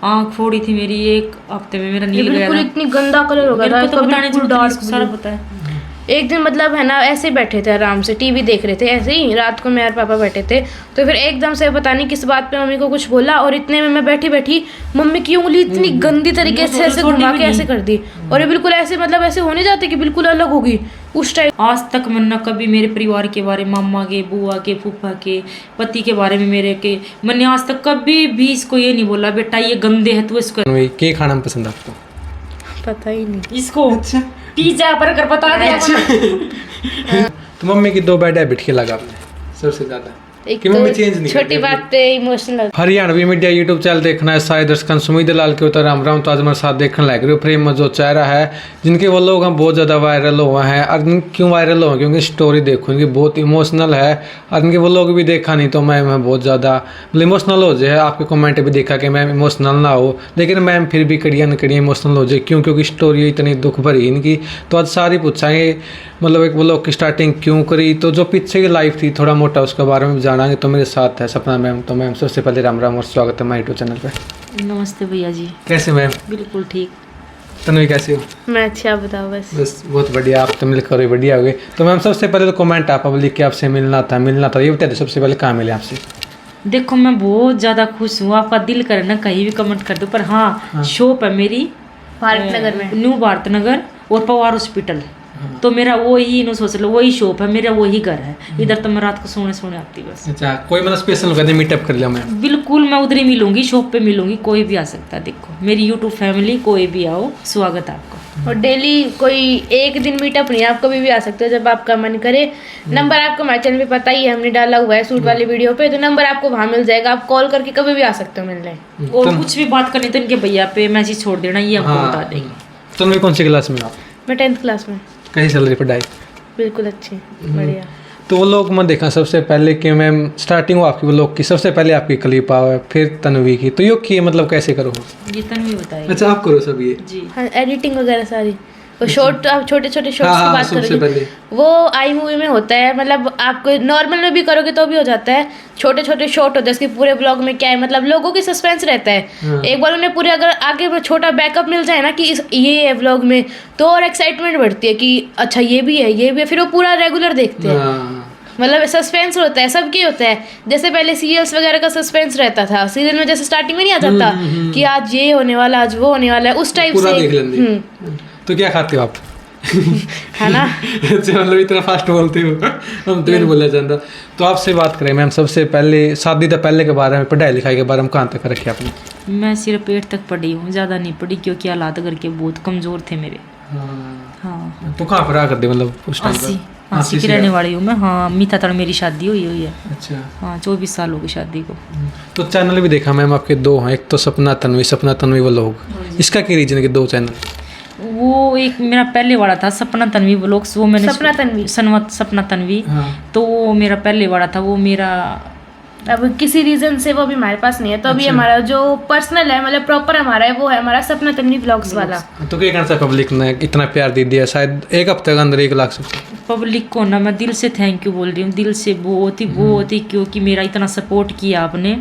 आँख फोड़ी थी मेरी, 1 हफ्ते में मेरा नील गया बिल्कुल था। इतनी गंदा कलर हो गया था, मेरे को तो बताने बिल्कुल डार्क डार्क सारा पता है। एक दिन मतलब है ना, ऐसे बैठे थे आराम से टीवी देख रहे थे, ऐसे ही रात को मैं और पापा बैठे थे, तो फिर एकदम से पता नहीं किस बात पे मम्मी को कुछ बोला, और इतने में मैं बैठी बैठी मम्मी की उंगली इतनी गंदी तरीके से ऐसे घुमा के ऐसे कर दी, और ये बिल्कुल ऐसे मतलब ऐसे होने जाते कि बिल्कुल अलग होगी उस टाइम। आज तक मैंने कभी मेरे परिवार के बारे में, मामा के, बुआ के, फूफा के, पति के बारे में मेरे के, मैंने आज तक कभी भी इसको ये नहीं बोला बेटा ये गंदे है तो इसको। क्या खाना पसंद आपको? पता ही नहीं इसको अच्छा पिज्जा बर्गर बता दे। तो मम्मी की 2 बैड हैबिट क्या लगा आपने सबसे ज्यादा? एक कि मम्मी चेंज नहीं छोटी करती बात पे emotional. Haryanvi media YouTube channel देखना है सारे दर्शकों सुमित लाल के उतर राम तो आज हमारे साथ देखने लग रहे हो प्रेम में जो चेहरा है जिनके वो लोग हम बहुत ज़्यादा वायरल हुए हैं। और क्यों वायरल हुए? क्योंकि स्टोरी देखो इनकी बहुत इमोशनल है, और इनके वो लोग भी देखा नहीं तो मैं बहुत ज़्यादा इमोशनल हो जाए। आपके कमेंट भी देखा कि मैम इमोशनल ना हो, लेकिन मैम फिर भी कड़िया न कड़िया इमोशनल हो जाए। क्यों? क्योंकि स्टोरी इतनी दुख भरी इनकी। तो आज सारी पूछाएंगे मतलब एक वो लोग की स्टार्टिंग क्यों करी, तो जो पीछे की लाइफ थी थोड़ा मोटा उसके बारे में भी जानांगे। तो मेरे साथ है सपना मैम। तो मैम सबसे पहले राम राम और स्वागत है हमारे यूट्यूब चैनल पे। नमस्ते भैया जी। कैसे मैम? बिल्कुल ठीक। तन्वी कैसे हो? मैं अच्छी, आप बताओ। बस बहुत बढ़िया, आप तो मिलकर ही बढ़िया हो गए। तो मैम सबसे पहले तो कमेंट आप पब्लिक के आपसे मिलना था ये बता दो सबसे पहले कहाँ मिले आपसे? देखो मैं बहुत ज़्यादा खुश हूँ, आपका दिल करे ना कहीं भी कमेंट कर दो, पर हाँ शॉप है मेरी भारत नगर में, न्यू भारत नगर और पवार हॉस्पिटल। तो मेरा वही नो सोच लो वही शॉप है, मेरा वही घर है। इधर तो मैं रात को सोने आती बस। अच्छा कोई मतलब स्पेशल होगा मीटअप कर लिया मैम? बिल्कुल मैं उधर ही मिलूंगी, शॉप पे मिलूंगी, कोई भी आ सकता है। देखो मेरी यूट्यूब फैमिली कोई भी आओ, स्वागत है आपका। और डेली कोई एक दिन मीटअप नहीं है, आप कभी भी आ सकते हो जब आपका मन करे। नंबर आपको हमारे चैनल पे पता ही है, हमने डाला हुआ है सूट वाली वीडियो पे, तो नंबर आपको वहाँ मिल जाएगा, आप कॉल करके कभी भी आ सकते हो मिलने। और कुछ भी बात करनी तो इनके भैया पे मैसेज छोड़ देना, ये हमको बता देंगे। तो मैं कौन सी क्लास में आप? मैं 10th क्लास में। कैसी चल रही पढ़ाई? बिल्कुल अच्छी, बढ़िया। तो वो लोग मैं देखा सबसे पहले कि मैम स्टार्टिंग हो आपकी वो लोग की, सबसे पहले आपकी क्लिप आवे फिर तन्वी की, तो यो की मतलब कैसे करो? ये तन्वी बताएगी। अच्छा आप करो सब ये? जी हाँ, एडिटिंग वगैरह सारी। वो शॉर्ट, आप छोटे छोटे शॉर्ट्स की बात सबसे करोगे पहले वो आई मूवी में होता है, मतलब आपको नॉर्मल में भी करोगे तो भी हो जाता है। छोटे छोटे शॉर्ट होते हैं, इसके पूरे ब्लॉग में क्या है, मतलब लोगों की सस्पेंस रहता है। एक बार उन्हें पूरे अगर आगे में छोटा बैकअप मिल जाए ना कि ये है व्लॉग में, तो और एक्साइटमेंट बढ़ती है कि अच्छा ये भी है ये भी है, फिर वो पूरा रेगुलर देखते हैं। मतलब सस्पेंस होता है, सबके होता है। जैसे पहले सीरियल्स वगैरह का सस्पेंस रहता था, सीरियल में जैसे स्टार्टिंग में नहीं आ जाता कि आज ये होने वाला, आज वो होने वाला है, उस टाइप से। तो क्या खाते हो आप? खाना अच्छा मतलब इतना फास्ट बोलते हो, हम तो नहीं बोला जाता। तो आपसे बात करें मैम सबसे पहले शादी से पहले के बारे में, पढ़ाई लिखाई के बारे में कहाँ तक रखे आपने? मैं सिर्फ 8 तक पढ़ी हूँ, ज़्यादा नहीं पढ़ी क्योंकि हालात घर के बहुत कमज़ोर थे मेरे। हाँ तो कहाँ पर आ कर दे मतलब उस टाइम? 80 की रहने वाली हूँ मैं। हाँ मीठा तड़ मेरी शादी हुई है। अच्छा हाँ 24 साल हो गई शादी को। तो चैनल भी देखा मैम आपके 2 हैं, एक तो सपना तन्वी वो लोग, इसका क्या रीजन है कि 2 चैनल? वो एक मेरा पहले वाला था सपना तन्वी व्लॉग्स, वो मैंने सपना तन्वी। तो वो मेरा पहले वाला था, वो मेरा अब किसी रीजन से वो भी हमारे पास नहीं है, तो अभी हमारा जो पर्सनल है मतलब प्रॉपर हमारा है वो है हमारा सपना तन्वी व्लॉग्स वाला। तो क्या कहना चाहिए पब्लिक ने इतना प्यार दे दिया, शायद एक हफ्ते के अंदर 1 लाख से पब्लिक को ना मैं दिल से थैंक यू बोल रही हूँ, दिल से बहुत ही क्योंकि मेरा इतना सपोर्ट किया आपने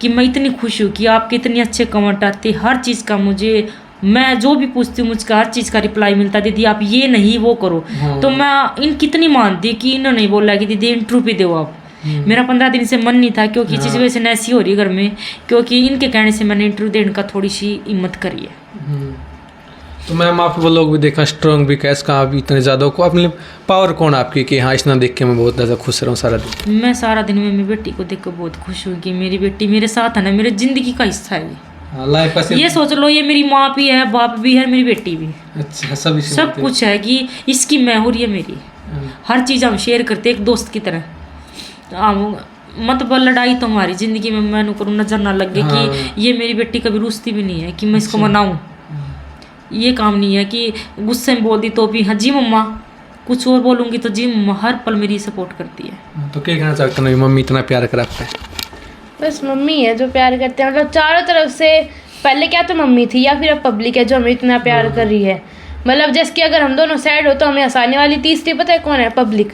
कि मैं इतनी खुश हूँ कि आपके इतने अच्छे कमेंट आते, हर चीज़ का मुझे, मैं जो भी पूछती हूँ मुझका हर चीज़ का रिप्लाई मिलता। दीदी आप ये नहीं वो करो। तो मैं इन कितनी मानती कि इन्होंने नहीं बोला कि दीदी इंटरव्यू भी दो आप। मेरा 15 दिन से मन नहीं था क्योंकि चीज़ वैसे ऐसी हो रही है घर में, क्योंकि इनके कहने से मैंने इंटरव्यू देने का थोड़ी सी हिम्मत करी है। तो मैम आप वो लोग भी देखा स्ट्रॉन्ग भी कैस का भी इतने ज़्यादा को अपने पावर कौन आपकी कि हाँ इतना देख के मैं बहुत ज़्यादा खुश रहा हूँ सारा दिन? मैं सारा दिन में मेरी बेटी को देख कर बहुत खुश हूँ कि मेरी बेटी मेरे साथ है ना, मेरे ज़िंदगी का हिस्सा है ये सोच लो, ये मेरी माँ भी है, बाप भी है, मेरी बेटी भी। अच्छा सब कुछ है कि इसकी मैं और ये मेरी, हर चीज़ हम शेयर करते एक दोस्त की तरह। मतलब लड़ाई तो हमारी ज़िंदगी में मैं करूँ नजर ना लगे कि ये मेरी बेटी कभी रूसती भी नहीं है कि मैं इसको मनाऊँ। ये काम नहीं है कि गुस्से में बोल दी तो भी हाँ जी मम्मा, कुछ और बोलूँगी तो जी मम्मा, हर पल मेरी सपोर्ट करती है। तो क्या कहना चाहते हैं मम्मी इतना प्यार कराते हैं? बस मम्मी है जो प्यार करते हैं, मतलब चारों तरफ से। पहले क्या तो मम्मी थी या फिर अब पब्लिक है जो हमें इतना प्यार कर रही है। मतलब जैसे कि अगर हम दोनों सैड हो तो हमें हंसाने वाली तीसरी पता है कौन है? पब्लिक।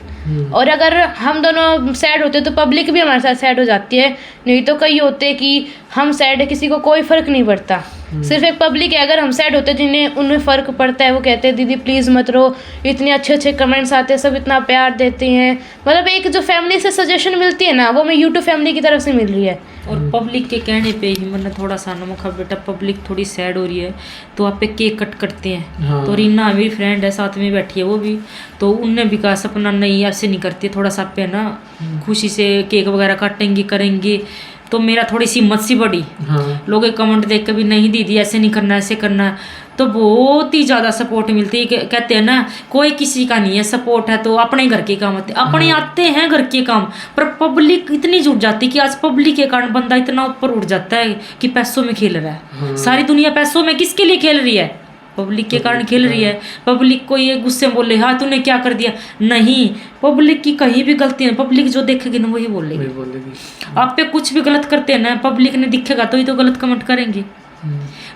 और अगर हम दोनों सैड होते तो पब्लिक भी हमारे साथ सैड हो जाती है। नहीं तो कई होते कि हम सैड है, किसी को कोई फ़र्क नहीं पड़ता, सिर्फ एक पब्लिक है अगर हम सैड होते जिन्हें उनमें फ़र्क पड़ता है, वो कहते हैं दीदी प्लीज़ मत रो, इतने अच्छे अच्छे कमेंट्स आते हैं, सब इतना प्यार देते हैं। मतलब एक जो फैमिली से सजेशन मिलती है ना, वो मैं यूट्यूब फैमिली की तरफ से मिल रही है। और पब्लिक के कहने पे ही मैंने थोड़ा सा नमक बेटा, पब्लिक थोड़ी सैड हो रही है तो आप पे केक कट करते हैं। हाँ। तो रीना मेरी फ्रेंड है, साथ में बैठी है वो भी, तो उनने भी कहा सपना नहीं ऐसे नहीं करती, थोड़ा सा पे ना खुशी से केक वगैरह काटेंगे करेंगे। तो मेरा थोड़ी सी हिम्मत सी बढ़ी। हाँ। लोग कमेंट देख के भी नहीं दीदी ऐसे नहीं करना ऐसे करना है, तो बहुत ही ज़्यादा सपोर्ट मिलती है। कहते हैं ना कोई किसी का नहीं है, सपोर्ट है तो अपने घर के काम आते, अपने आते हैं घर के काम, पर पब्लिक इतनी जुट जाती है कि आज पब्लिक के कारण बंदा इतना ऊपर उठ जाता है कि पैसों में खेल रहा है। सारी दुनिया पैसों में किसके लिए खेल रही है? पब्लिक के कारण खेल रही है। पब्लिक को ये गुस्से में बोले हाँ तूने क्या कर दिया, नहीं, पब्लिक की कहीं भी गलती है, पब्लिक जो देखेगी ना वही बोलेगी। आप पे कुछ भी गलत करते हैं ना, पब्लिक ने दिखेगा तो ही तो गलत कमेंट करेंगे।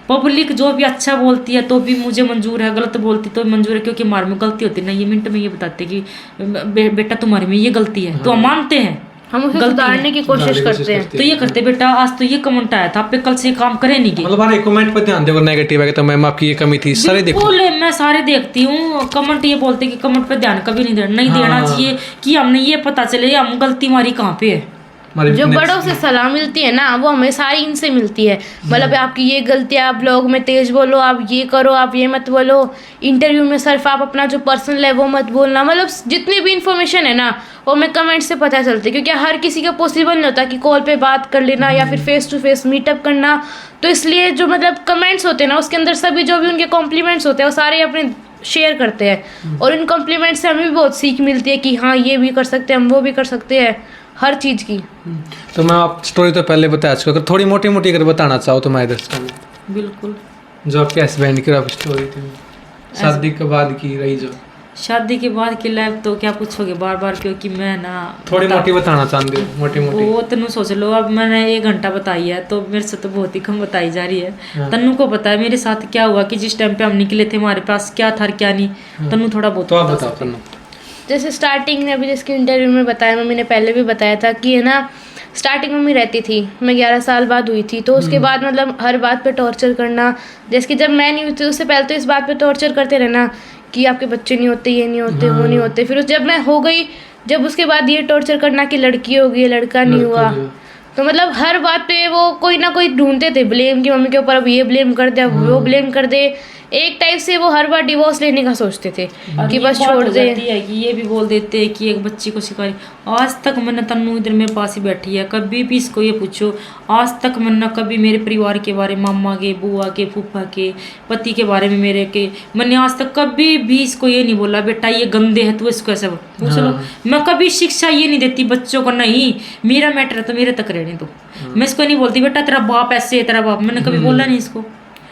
पब्लिक जो भी अच्छा बोलती है तो भी मुझे मंजूर है, गलत बोलती तो मंजूर है, क्योंकि हमारे में गलती होती है ना, ये मिनट में ये बताते कि बेटा तुम्हारे में ये गलती है, तो हम मानते हैं, हम उसे सुधारने की कोशिश करते हैं। तो ये करते बेटा आज तो ये कमेंट आया था, आप पे कल से काम करे नहीं। मतलब हर एक कमेंट पर ध्यान देगा, नेगेटिव है तो मैम आपकी ये कमी थी, सारे देखो। मैं सारे देखती हूँ कमेंट, ये बोलते कि कमेंट पे ध्यान कभी नहीं देना चाहिए, कि हमने ये पता चले हम गलती हमारी कहाँ पे है। जो बड़ों से सलाह मिलती है ना, वो हमें सारी इनसे मिलती है। मतलब आपकी ये गलती है, आप ब्लॉग में तेज बोलो, आप ये करो, आप ये मत बोलो, इंटरव्यू में सिर्फ आप अपना जो पर्सनल है वो मत बोलना। मतलब जितनी भी इंफॉर्मेशन है ना वो हमें कमेंट से पता चलती है, क्योंकि हर किसी का पॉसिबल नहीं होता कि कॉल पे बात कर लेना या फिर फेस टू फेस मीटअप करना। तो इसलिए जो मतलब कमेंट्स होते हैं ना, उसके अंदर सभी जो भी उनके कॉम्प्लीमेंट्स होते हैं वो सारे अपने शेयर करते हैं, और इन कॉम्प्लीमेंट्स से हमें भी बहुत सीख मिलती है कि हाँ ये भी कर सकते हैं, हम वो भी कर सकते हैं, हर चीज़ की। तो मैं आप स्टोरी तो पहले बता चुका, अगर थोड़ी मोटी मोटी अगर बताना चाहो तो मैं दर्शकों को। बिल्कुल। जो आपके हस्बैंड की आप स्टोरी थी, शादी के बाद की रही, जो शादी के बाद की लाइफ तो क्या पूछोगे बार बार, क्योंकि मैं ना थोड़ी मोटी बताना चाहती हूँ, मोटी मोटी। वो तनु सोच लो, अब मैंने 1 घंटा बताई है तो मेरे से तो बहुत ही कम बताई जा रही है। तन्नू को पता है मेरे साथ क्या हुआ, कि जिस टाइम पे हम निकले थे हमारे पास क्या था क्या नहीं। तन्नू थोड़ा बहुत तो आप बताओ तन्नू। जैसे स्टार्टिंग में अभी जिसके इंटरव्यू में बताया, मम्मी ने पहले भी बताया था कि है ना, स्टार्टिंग मम्मी रहती थी, मैं 11 साल बाद हुई थी, तो उसके बाद मतलब हर बात पे टॉर्चर करना। जैसे कि जब मैं नहीं हुई थी उससे पहले तो इस बात पे टॉर्चर करते रहना कि आपके बच्चे नहीं होते, ये नहीं होते, वो नहीं होते। फिर जब मैं हो गई, जब उसके बाद ये टॉर्चर करना कि लड़की हो गई, लड़का नहीं हुआ, तो मतलब हर बात पे वो कोई ना कोई ढूंढते थे ब्लेम, कि मम्मी के ऊपर अब ये ब्लेम कर दे, अब वो ब्लेम कर दे। एक टाइप से वो हर बार डिवोर्स लेने का सोचते थे कि बस छोड़ दे। है कि ये भी बोल देते हैं कि एक बच्ची को सिखाई। आज तक मैंने तन्नू इधर मेरे पास ही बैठी है, कभी भी इसको ये पूछो, आज तक मैंने कभी मेरे परिवार के बारे में, मामा के, बुआ के, फूफा के, पति के बारे में मेरे के, मैंने आज तक कभी भी इसको ये नहीं बोला बेटा ये गंदे है तो इसको ऐसा पूछ लो। मैं कभी शिक्षा ये नहीं देती बच्चों को, नहीं मेरा मैटर है तो मेरे तक रहने दो। मैं इसको नहीं बोलती बेटा तेरा बाप ऐसे है, तेरा बाप, मैंने कभी बोला नहीं इसको।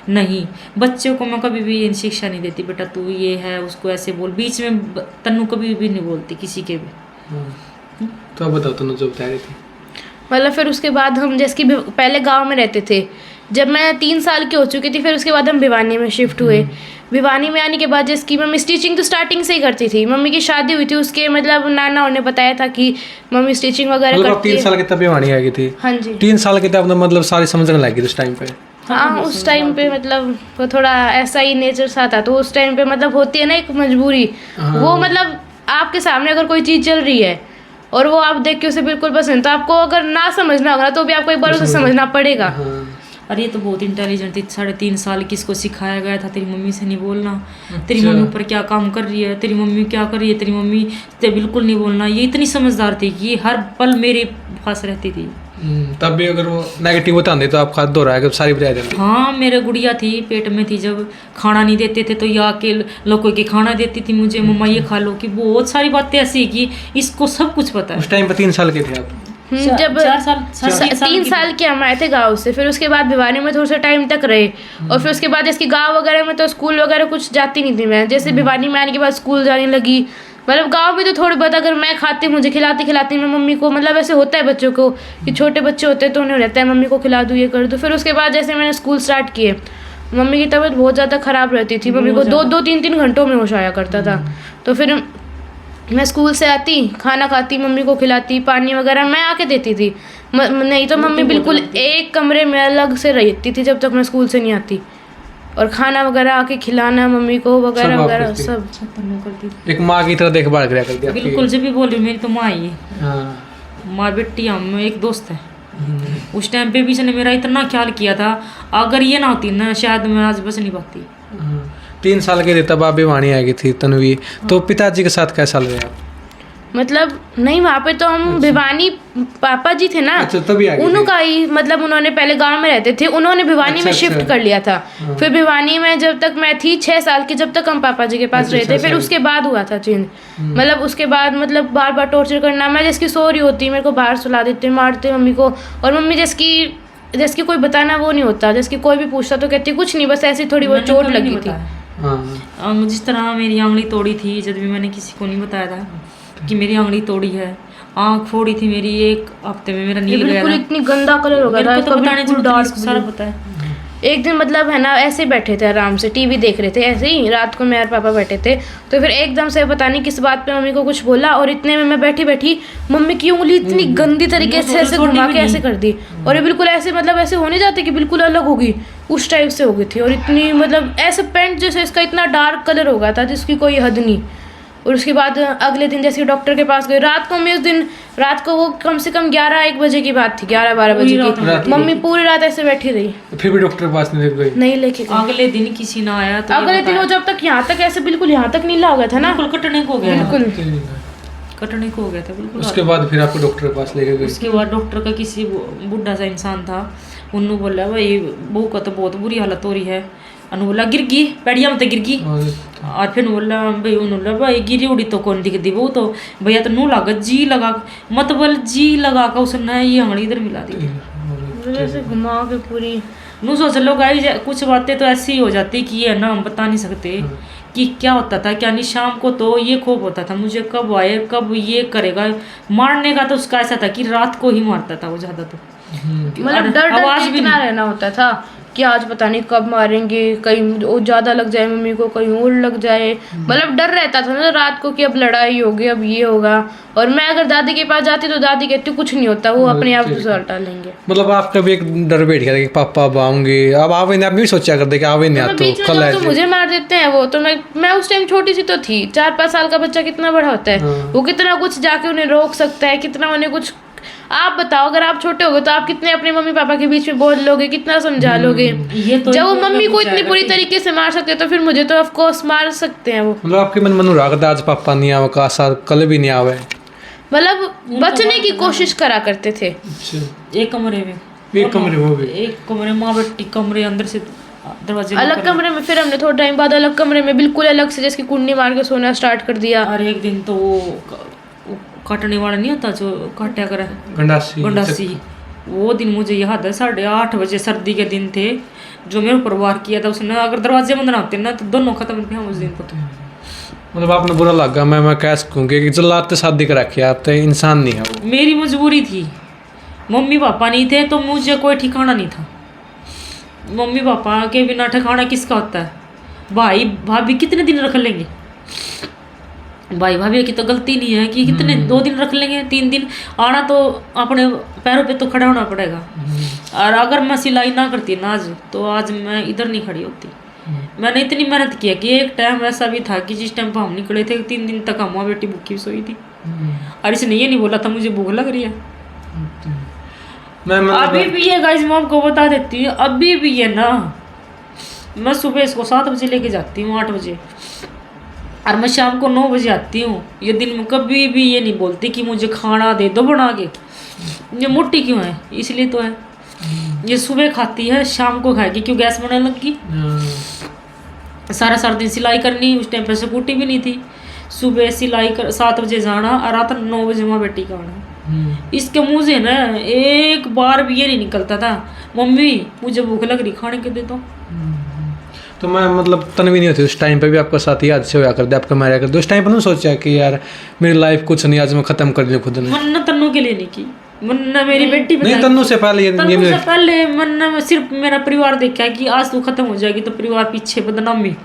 नहीं, बच्चों को मैं कभी भी शिक्षा नहीं देती बेटा तू ये है उसको ऐसे बोल, बीच में तन्नू कभी भी नहीं बोलती किसी के भी। तो आप बताओ तन्नू जो बता रही थी। मतलब फिर उसके बाद हम जैसे कि पहले गांव में रहते थे, जब मैं 3 साल की हो चुकी थी, फिर उसके बाद हम भिवानी में शिफ्ट हुए। भिवानी में आने के बाद जैसे कि मम्मी स्टिचिंग तो स्टार्टिंग से ही करती थी, मम्मी की शादी हुई थी उसके मतलब नाना ने बताया था कि मम्मी स्टिचिंग वगैरह करती है। 3 साल की तब भिवानी आई थी। हाँ जी, 3 साल की तब मतलब सारी समझने लगी उस टाइम पे। हाँ उस टाइम पे मतलब वो थोड़ा ऐसा ही नेचर सा था, तो उस टाइम पे मतलब होती है ना एक मजबूरी, वो मतलब आपके सामने अगर कोई चीज़ चल रही है और वो आप देख के उसे बिल्कुल पसंद, तो आपको अगर ना समझना होगा तो भी आपको एक बार उसे समझना पड़ेगा। अरे ये तो बहुत इंटेलिजेंट थी, 3.5 साल की इसको सिखाया गया था तेरी मम्मी से नहीं बोलना, तेरी मम्मी ऊपर क्या काम कर रही है, तेरी मम्मी क्या कर रही है, तेरी मम्मी से बिल्कुल नहीं बोलना। ये इतनी समझदार थी कि हर पल मेरे पास रहती थी। तब भी अगर वो नेगेटिव बताते तो आप खाद दो रहा है सारी बता देंगे। हाँ मेरे गुड़िया थी पेट में थी, जब खाना नहीं देते थे तो या के लोगों के खाना देती थी मुझे, मम्मा ये खा लो, कि बहुत सारी बातें ऐसी कि इसको सब कुछ पता है। उस टाइम पे 3 साल के थे आप? जब 3 साल के हम आए थे गाँव से, फिर उसके बाद भिवानी में थोड़ा सा टाइम तक रहे, और फिर उसके बाद जैसे गाँव वगैरह में तो स्कूल वगैरह कुछ जाती नहीं थी मैं, जैसे भिवानी में आने के बाद स्कूल जाने लगी। मतलब गांव में तो थोड़ी बहुत अगर मैं खाती, मुझे खिलाती मैं मम्मी को, मतलब ऐसे होता है बच्चों को कि छोटे बच्चे होते हैं तो उन्हें रहता है मम्मी को खिला दूँ, ये कर दूँ। फिर उसके बाद जैसे मैंने स्कूल स्टार्ट किए, मम्मी की तबीयत बहुत ज़्यादा ख़राब रहती थी, मम्मी को 2-2, 3-3 घंटों में होश आया करता था। तो फिर मैं स्कूल से आती, खाना खाती, मम्मी को खिलाती, पानी वगैरह मैं आके देती थी। नहीं तो मम्मी बिल्कुल एक कमरे में अलग से रहती थी जब तक मैं स्कूल से नहीं आती। और खाना वगैरह आके खिलाना मम्मी को वगैरह सब आप वगैरह करती? सब। तन्नू करती थी। एक माँ की तरह देखभाल कराया करती आपकी। बिल्कुल, जब भी बोल रही हूँ मेरी तो माँ ही है, हाँ। माँ बेटी। हम एक दोस्त है। उस टाइम पे भी इसने मेरा इतना ख्याल किया था, अगर ये ना होती ना शायद मैं आज बस नहीं पाती। 3 साल के थे तब आप भिवानी आ गई थी तन्वी, तो पिताजी के साथ कैसा लगे आप? मतलब नहीं, वहाँ पे तो हम भिवानी, पापा जी थे ना, अच्छा, तभी आ गए थे। उनका ही मतलब उन्होंने पहले गांव में रहते थे, उन्होंने भिवानी में अच्छा, शिफ्ट अच्छा। कर लिया था। फिर भिवानी में जब तक मैं थी 6 साल की, जब तक हम पापा जी के पास अच्छा, रहे थे, 6 फिर साल। उसके बाद हुआ था चेंज। मतलब उसके बाद मतलब बार बार टॉर्चर करना, मैं जिसकी सो रही होती मेरे को बाहर सुला देते, मारते मम्मी को। और मम्मी जिसकी कोई बताना वो नहीं होता, जिसकी कोई भी पूछता तो कहती कुछ नहीं, बस ऐसी थोड़ी बहुत मैंने चोट कभी नहीं लगी थी। बताया। हाँ। जिस तरह मेरी आंगली तोड़ी थी, जब भी मैंने किसी को नहीं बताया था कि मेरी आंगली तोड़ी है, आंख फोड़ी थी मेरी, 1 हफ्ते में मेरा ये नील गया बिल्कुल था। इतनी गंदा कलर हो गया मेरे था को इसका, तो बताने बिल्कुल जरूरत नहीं, डार्क इसको सारा पता है। एक दिन मतलब है ना, ऐसे बैठे थे आराम से टीवी देख रहे थे, ऐसे ही रात को मैं और पापा बैठे थे, तो फिर एकदम से पता नहीं किस बात पे मम्मी को कुछ बोला, और इतने में मैं बैठी बैठी मम्मी की उंगली इतनी गंदी तरीके से ऐसे घुमा के ऐसे कर दी, और ये बिल्कुल ऐसे मतलब ऐसे होने जाते कि बिल्कुल अलग होगी, उस टाइप से हो गई थी। और इतनी मतलब ऐसे पेंट जैसे इसका इतना डार्क कलर हो गया था जिसकी कोई हद नहीं। और उसके बाद अगले दिन जैसे डॉक्टर के पास गए, रात को मैं उस दिन रात को वो कम से कम 11-1 बजे की बात थी, 11-12 बजे की, मम्मी पूरी रात ऐसे बैठी रही, फिर भी डॉक्टर के पास नहीं लेके गई? नहीं लेके गई। अगले दिन किसी ना आया तो अगले दिन वो जब तक यहाँ तक ऐसे बिल्कुल यहाँ तक नीला हो गया था ना, बिल्कुल कटने को हो गया था, बिल्कुल कटने को हो गया था बिल्कुल। उसके बाद फिर आपको डॉक्टर के पास लेके गई? उसके बाद डॉक्टर का किसी बुढ़ा सा इंसान था, उन्होंने बोला भाई बहू का तो बहुत बुरी हालत हो रही है। अनु बोला गिरगी पैड़िया मत गिरगी। और फिर बोला भाई, उन्होंने बोला भाई गिरी उड़ी तो कौन दिख दी वो तो भैया तो नू लगा जी लगा मत बोल जी लगा कर उसने ये हमारी इधर मिला दी, ऐसे घुमा के पूरी। नू सोच लो गाइस, कुछ बातें तो ऐसी हो जाती कि ये ना हम बता नहीं सकते कि क्या होता था क्या नहीं। शाम को तो ये खूब होता था मुझे, कब आए कब ये करेगा। मारने का तो उसका ऐसा था कि रात को ही मारता था वो ज्यादा, तो मतलब डर डर के इतना रहना होता था कि आज पता नहीं कब मारेंगे, कहीं वो ज्यादा लग जाए मम्मी को, कहीं और लग जाए, मतलब डर रहता था ना रात को कि अब लड़ाई होगी, अब ये होगा। और मैं अगर दादी के पास जाती तो दादी कहती कुछ नहीं होता, वो अपने आप रिजल्ट डालेंगे। मतलब आपका भी एक डर बैठ गया था कि पापा अब आऊंगे, अब आवे नहीं, आप नहीं सोचा करते कि आवे नहीं तो आता बीच में कल तो मुझे मार देते हैं वो तो। मैं उस टाइम छोटी सी तो थी, 4-5 साल का बच्चा कितना बड़ा होता है, वो कितना कुछ जाके उन्हें रोक सकता है, कितना उन्हें कुछ। आप बताओ अगर आप छोटे होगे तो आप कितने अपने मम्मी पापा के बीच में बोल लोगे, कितना समझा लोगे। ये तो जब वो मम्मी को इतनी बुरी तरीके से मार सकते हैं तो फिर मुझे तो ऑफ कोर्स मार सकते हैं वो। मतलब आपके मन में रहा था आज पापा नहीं आवे का, साथ कल भी नहीं आवे, मतलब बचने की कोशिश करा करते थे। एक कमरे में, एक कमरे में भी एक कमरे माँ बेटी कमरे अंदर से दरवाजे अलग कमरे में, फिर हमने थोड़ा टाइम बाद अलग कमरे में बिल्कुल अलग से जिसकी कुंडी मार के सोना स्टार्ट कर दिया। और एक दिन तो वो काटने वाला नहीं होता जो काटा करे गंडासी, वो दिन मुझे याद है 8:30 बजे सर्दी के दिन थे, जो मेरे ऊपर वार किया था उसने। अगर दरवाजे बंद ना होते ना तो दोनों खत्म थे उस दिन तो। मतलब आपने बुरा लगा, मैं कह सकूँगी कि जल्लाद से शादी कर रखी है, आप तो इंसान नहीं है वो। मेरी मजबूरी थी, मम्मी पापा नहीं थे तो मुझे कोई ठिकाना नहीं था। मम्मी पापा के बिना ठिकाना किसका होता है? भाई भाभी कितने दिन रख लेंगे? भाई भाभी की तो गलती नहीं है कि कितने 2 दिन रख लेंगे, 3 दिन आना तो अपने पैरों पे तो खड़ा होना पड़ेगा। और अगर मैं सिलाई ना करती ना आज तो आज मैं इधर नहीं खड़ी होती। मैंने इतनी मेहनत किया कि एक टाइम ऐसा भी था कि जिस टाइम पर हम निकले थे 3 दिन तक हम बेटी भूखी सोई थी। और इसने ये नहीं बोला था मुझे भूख लग रही है। अभी भी ये गाइस मैं आपको बता देती हूँ, अभी भी ये ना, मैं सुबह इसको 7 बजे लेके जाती हूँ, 8 बजे, और मैं शाम को 9 बजे आती हूँ। ये दिन में कभी भी ये नहीं बोलती कि मुझे खाना दे दो बना के। ये मोटी क्यों है? इसलिए तो है। ये सुबह खाती है शाम को खाएगी, क्यों गैस बनने लगी। सारा दिन सिलाई करनी, उस टाइम पे स्कूटी भी नहीं थी। सुबह सिलाई कर 7 बजे जाना और रात 9 बजे माँ बेटी का आना। इसके मुँह से ना एक बार भी ये नहीं निकलता था मम्मी मुझे भूख लग रही खाने के दे दो। तो मैं मतलब तनवी नहीं होती उस टाइम पे भी आपका साथ ही आज से होया कर दे, आपका मारा कर दे। उस टाइम पर नहीं सोचा कि यार मेरी लाइफ कुछ नहीं, आज मैं खत्म कर दूँ खुद ने? मन्ना तन्नू के लिए नहीं की, मन्ना मेरी बेटी नहीं, तन्नू से पहले तन्नू से पहले मन्ना सिर्फ मेरा परिवार देखा कि आज तू खत्म हो जाएगी तो परिवार पीछे बदनामी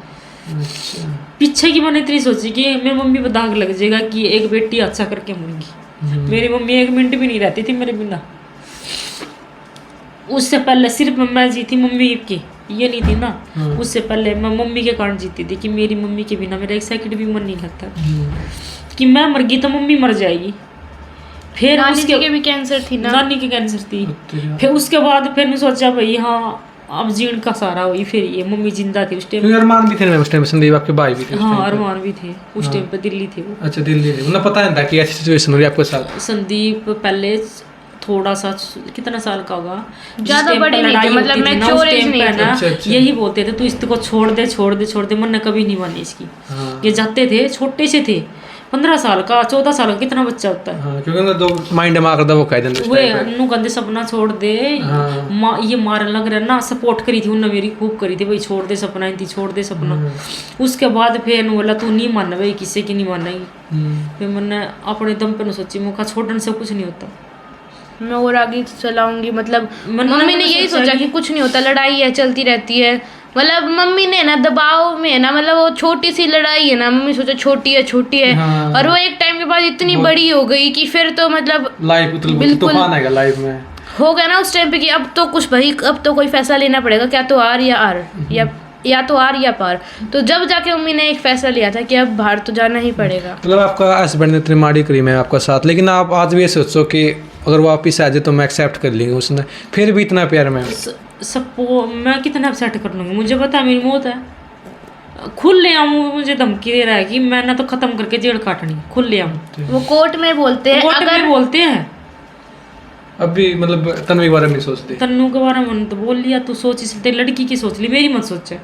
अच्छा। पीछे की मैंने इतनी सोची कि मेरी मम्मी पर दाग लग जाएगा कि एक बेटी अच्छा करके मरूंगी। मेरी मम्मी 1 मिनट भी नहीं रहती थी मेरे बिना। उससे पहले सिर्फ मैं जीती मम्मी की, ये नहीं थी ना। उससे पहले मैं मम्मी के कारण जीती थी कि मेरी मम्मी के बिना मेरा 1 सेकंड भी मन नहीं लगता कि मैं मर गई तो मम्मी मर जाएगी। फिर नानी उसके जी के भी कैंसर थी ना। नानी के कैंसर थी। फिर उसके बाद फिर मैं सोचा भाई हाँ अब जीण का सारा हुई। फिर ये मम्मी जिंदा थी उस टाइम। क्योंकि अरमान भी थे ना उस टाइम, संदीप आपके भाई भी थे उस हाँ टाइम पे। अरमान भी थे उस टाइम पे, दिल्ली थे वो। अच्छा दिल्ली थे, उन्हें पता नहीं था कि ऐसी सिचुएशन हो रही है आपके साथ। संदीप पहले थोड़ा सा कितना साल का होगा, ज्यादा बड़े नहीं थे, मतलब मैच्योर एज नहीं थे। अच्छा, अच्छा। यही बोलते थे तू इसको छोड़ दे छोड़ दे छोड़ दे, मन ने कभी नहीं मानी इसकी। हाँ। ये जाते थे छोटे से थे, 15 साल का 14 साल का कितना बच्चा होता है। हाँ, क्योंकि उन्हें दो माइंड में आकर वो कह देंगे उस वे टाइम पे। नु कहते सपना छोड़ दे। हाँ। ये मारने लग रहा ना, सपोर्ट करी थी उन्होंने मेरी खूब करी थी भाई छोड़ दे सपना इनती छोड़ दे सपना। उसके बाद फिर नु बोला तू नहीं मानना भाई, किसी की नहीं मानेगी। फिर मैंने अपने दम पे न सोची मौका छोड़ने से कुछ नहीं होता, मैं और आगे चलाऊंगी। मतलब मैंने मम्मी ने यही सोचा सोचा कि कुछ नहीं होता, लड़ाई है चलती रहती है। मतलब मम्मी ने ना दबाव में है ना, मतलब वो छोटी सी लड़ाई है ना, मम्मी सोचा छोटी है। हाँ। और वो एक टाइम के बाद इतनी बड़ी हो गई कि फिर तो मतलब लाइफ बिल्कुल तूफान आएगा लाइफ में। हो गया ना उस टाइम पे कि अब तो कुछ भाई, अब तो कोई फैसला लेना पड़ेगा, क्या तो आर या आर, या तो आर या पार। तो जब जाके मम्मी ने एक फैसला लिया था कि अब बाहर तो जाना ही पड़ेगा। मतलब आपका हस्बैंड ने इतनी माड़ी करी मैं आपका साथ, लेकिन आप आज भी ये सोचो कि अगर वो वापिस आ जाए तो मैं एक्सेप्ट कर लेंगे उसने, फिर भी इतना प्यार में। सबको मैं कितना अपसेट कर लूँगी, मुझे पता है मेरी मौत है। खुले आऊँ मुझे धमकी दे रहा है कि मैंने तो खत्म करके जेल काटनी, खुले आऊँ। वो कोर्ट में बोलते हैं, कोर्ट में बोलते हैं। अभी मतलब तन्वी के बारे में सोचते। तन्नू के बारे में तो बोल लिया, तू सोच इसलिए लड़की की सोच ली, मेरी मत सोचे।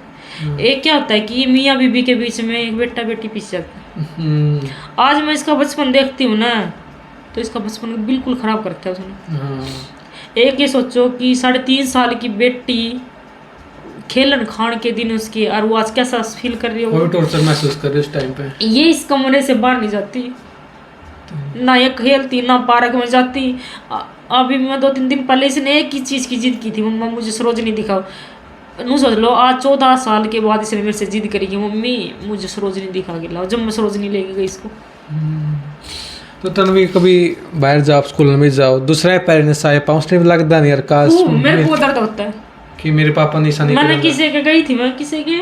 एक क्या होता है कि मियाँ बीबी के बीच में एक बेटा बेटी पीछे जाता है। आज मैं इसका बचपन देखती हूँ ना, तो इसका बचपन बिल्कुल खराब करता है उसने। एक ये सोचो कि 3.5 साल की बेटी खेलन खान के दिन उसकी, और वो आज कैसा फील कर रही है, वो टॉर्चर महसूस कर रही है उस टाइम पे। ये इस कमरे से बाहर नहीं जाती, ना ये खेलती ना पार्क में जाती। अभी मैं 2-3 दिन पहले इसने एक ही चीज़ की जिद की थी, मम्मा मुझे सरोजनी दिखाओ। नू सोच लो आज 14 साल के बाद इसने मेरे से जिद करी कि मम्मी मुझे सरोजनी दिखा के लाओ। जब मैं सरोजनी लेके गई इसको। तो तन्वी कभी बाहर जाओ, स्कूल में जाओ, दूसरे पेरेंट्स आए पाँच टाइम लगता नहीं यार, काश मेरे को दर्द होता है कि मेरे पापा ने ऐसा नहीं मैंने करा। किसी के गई थी, मैं किसी के,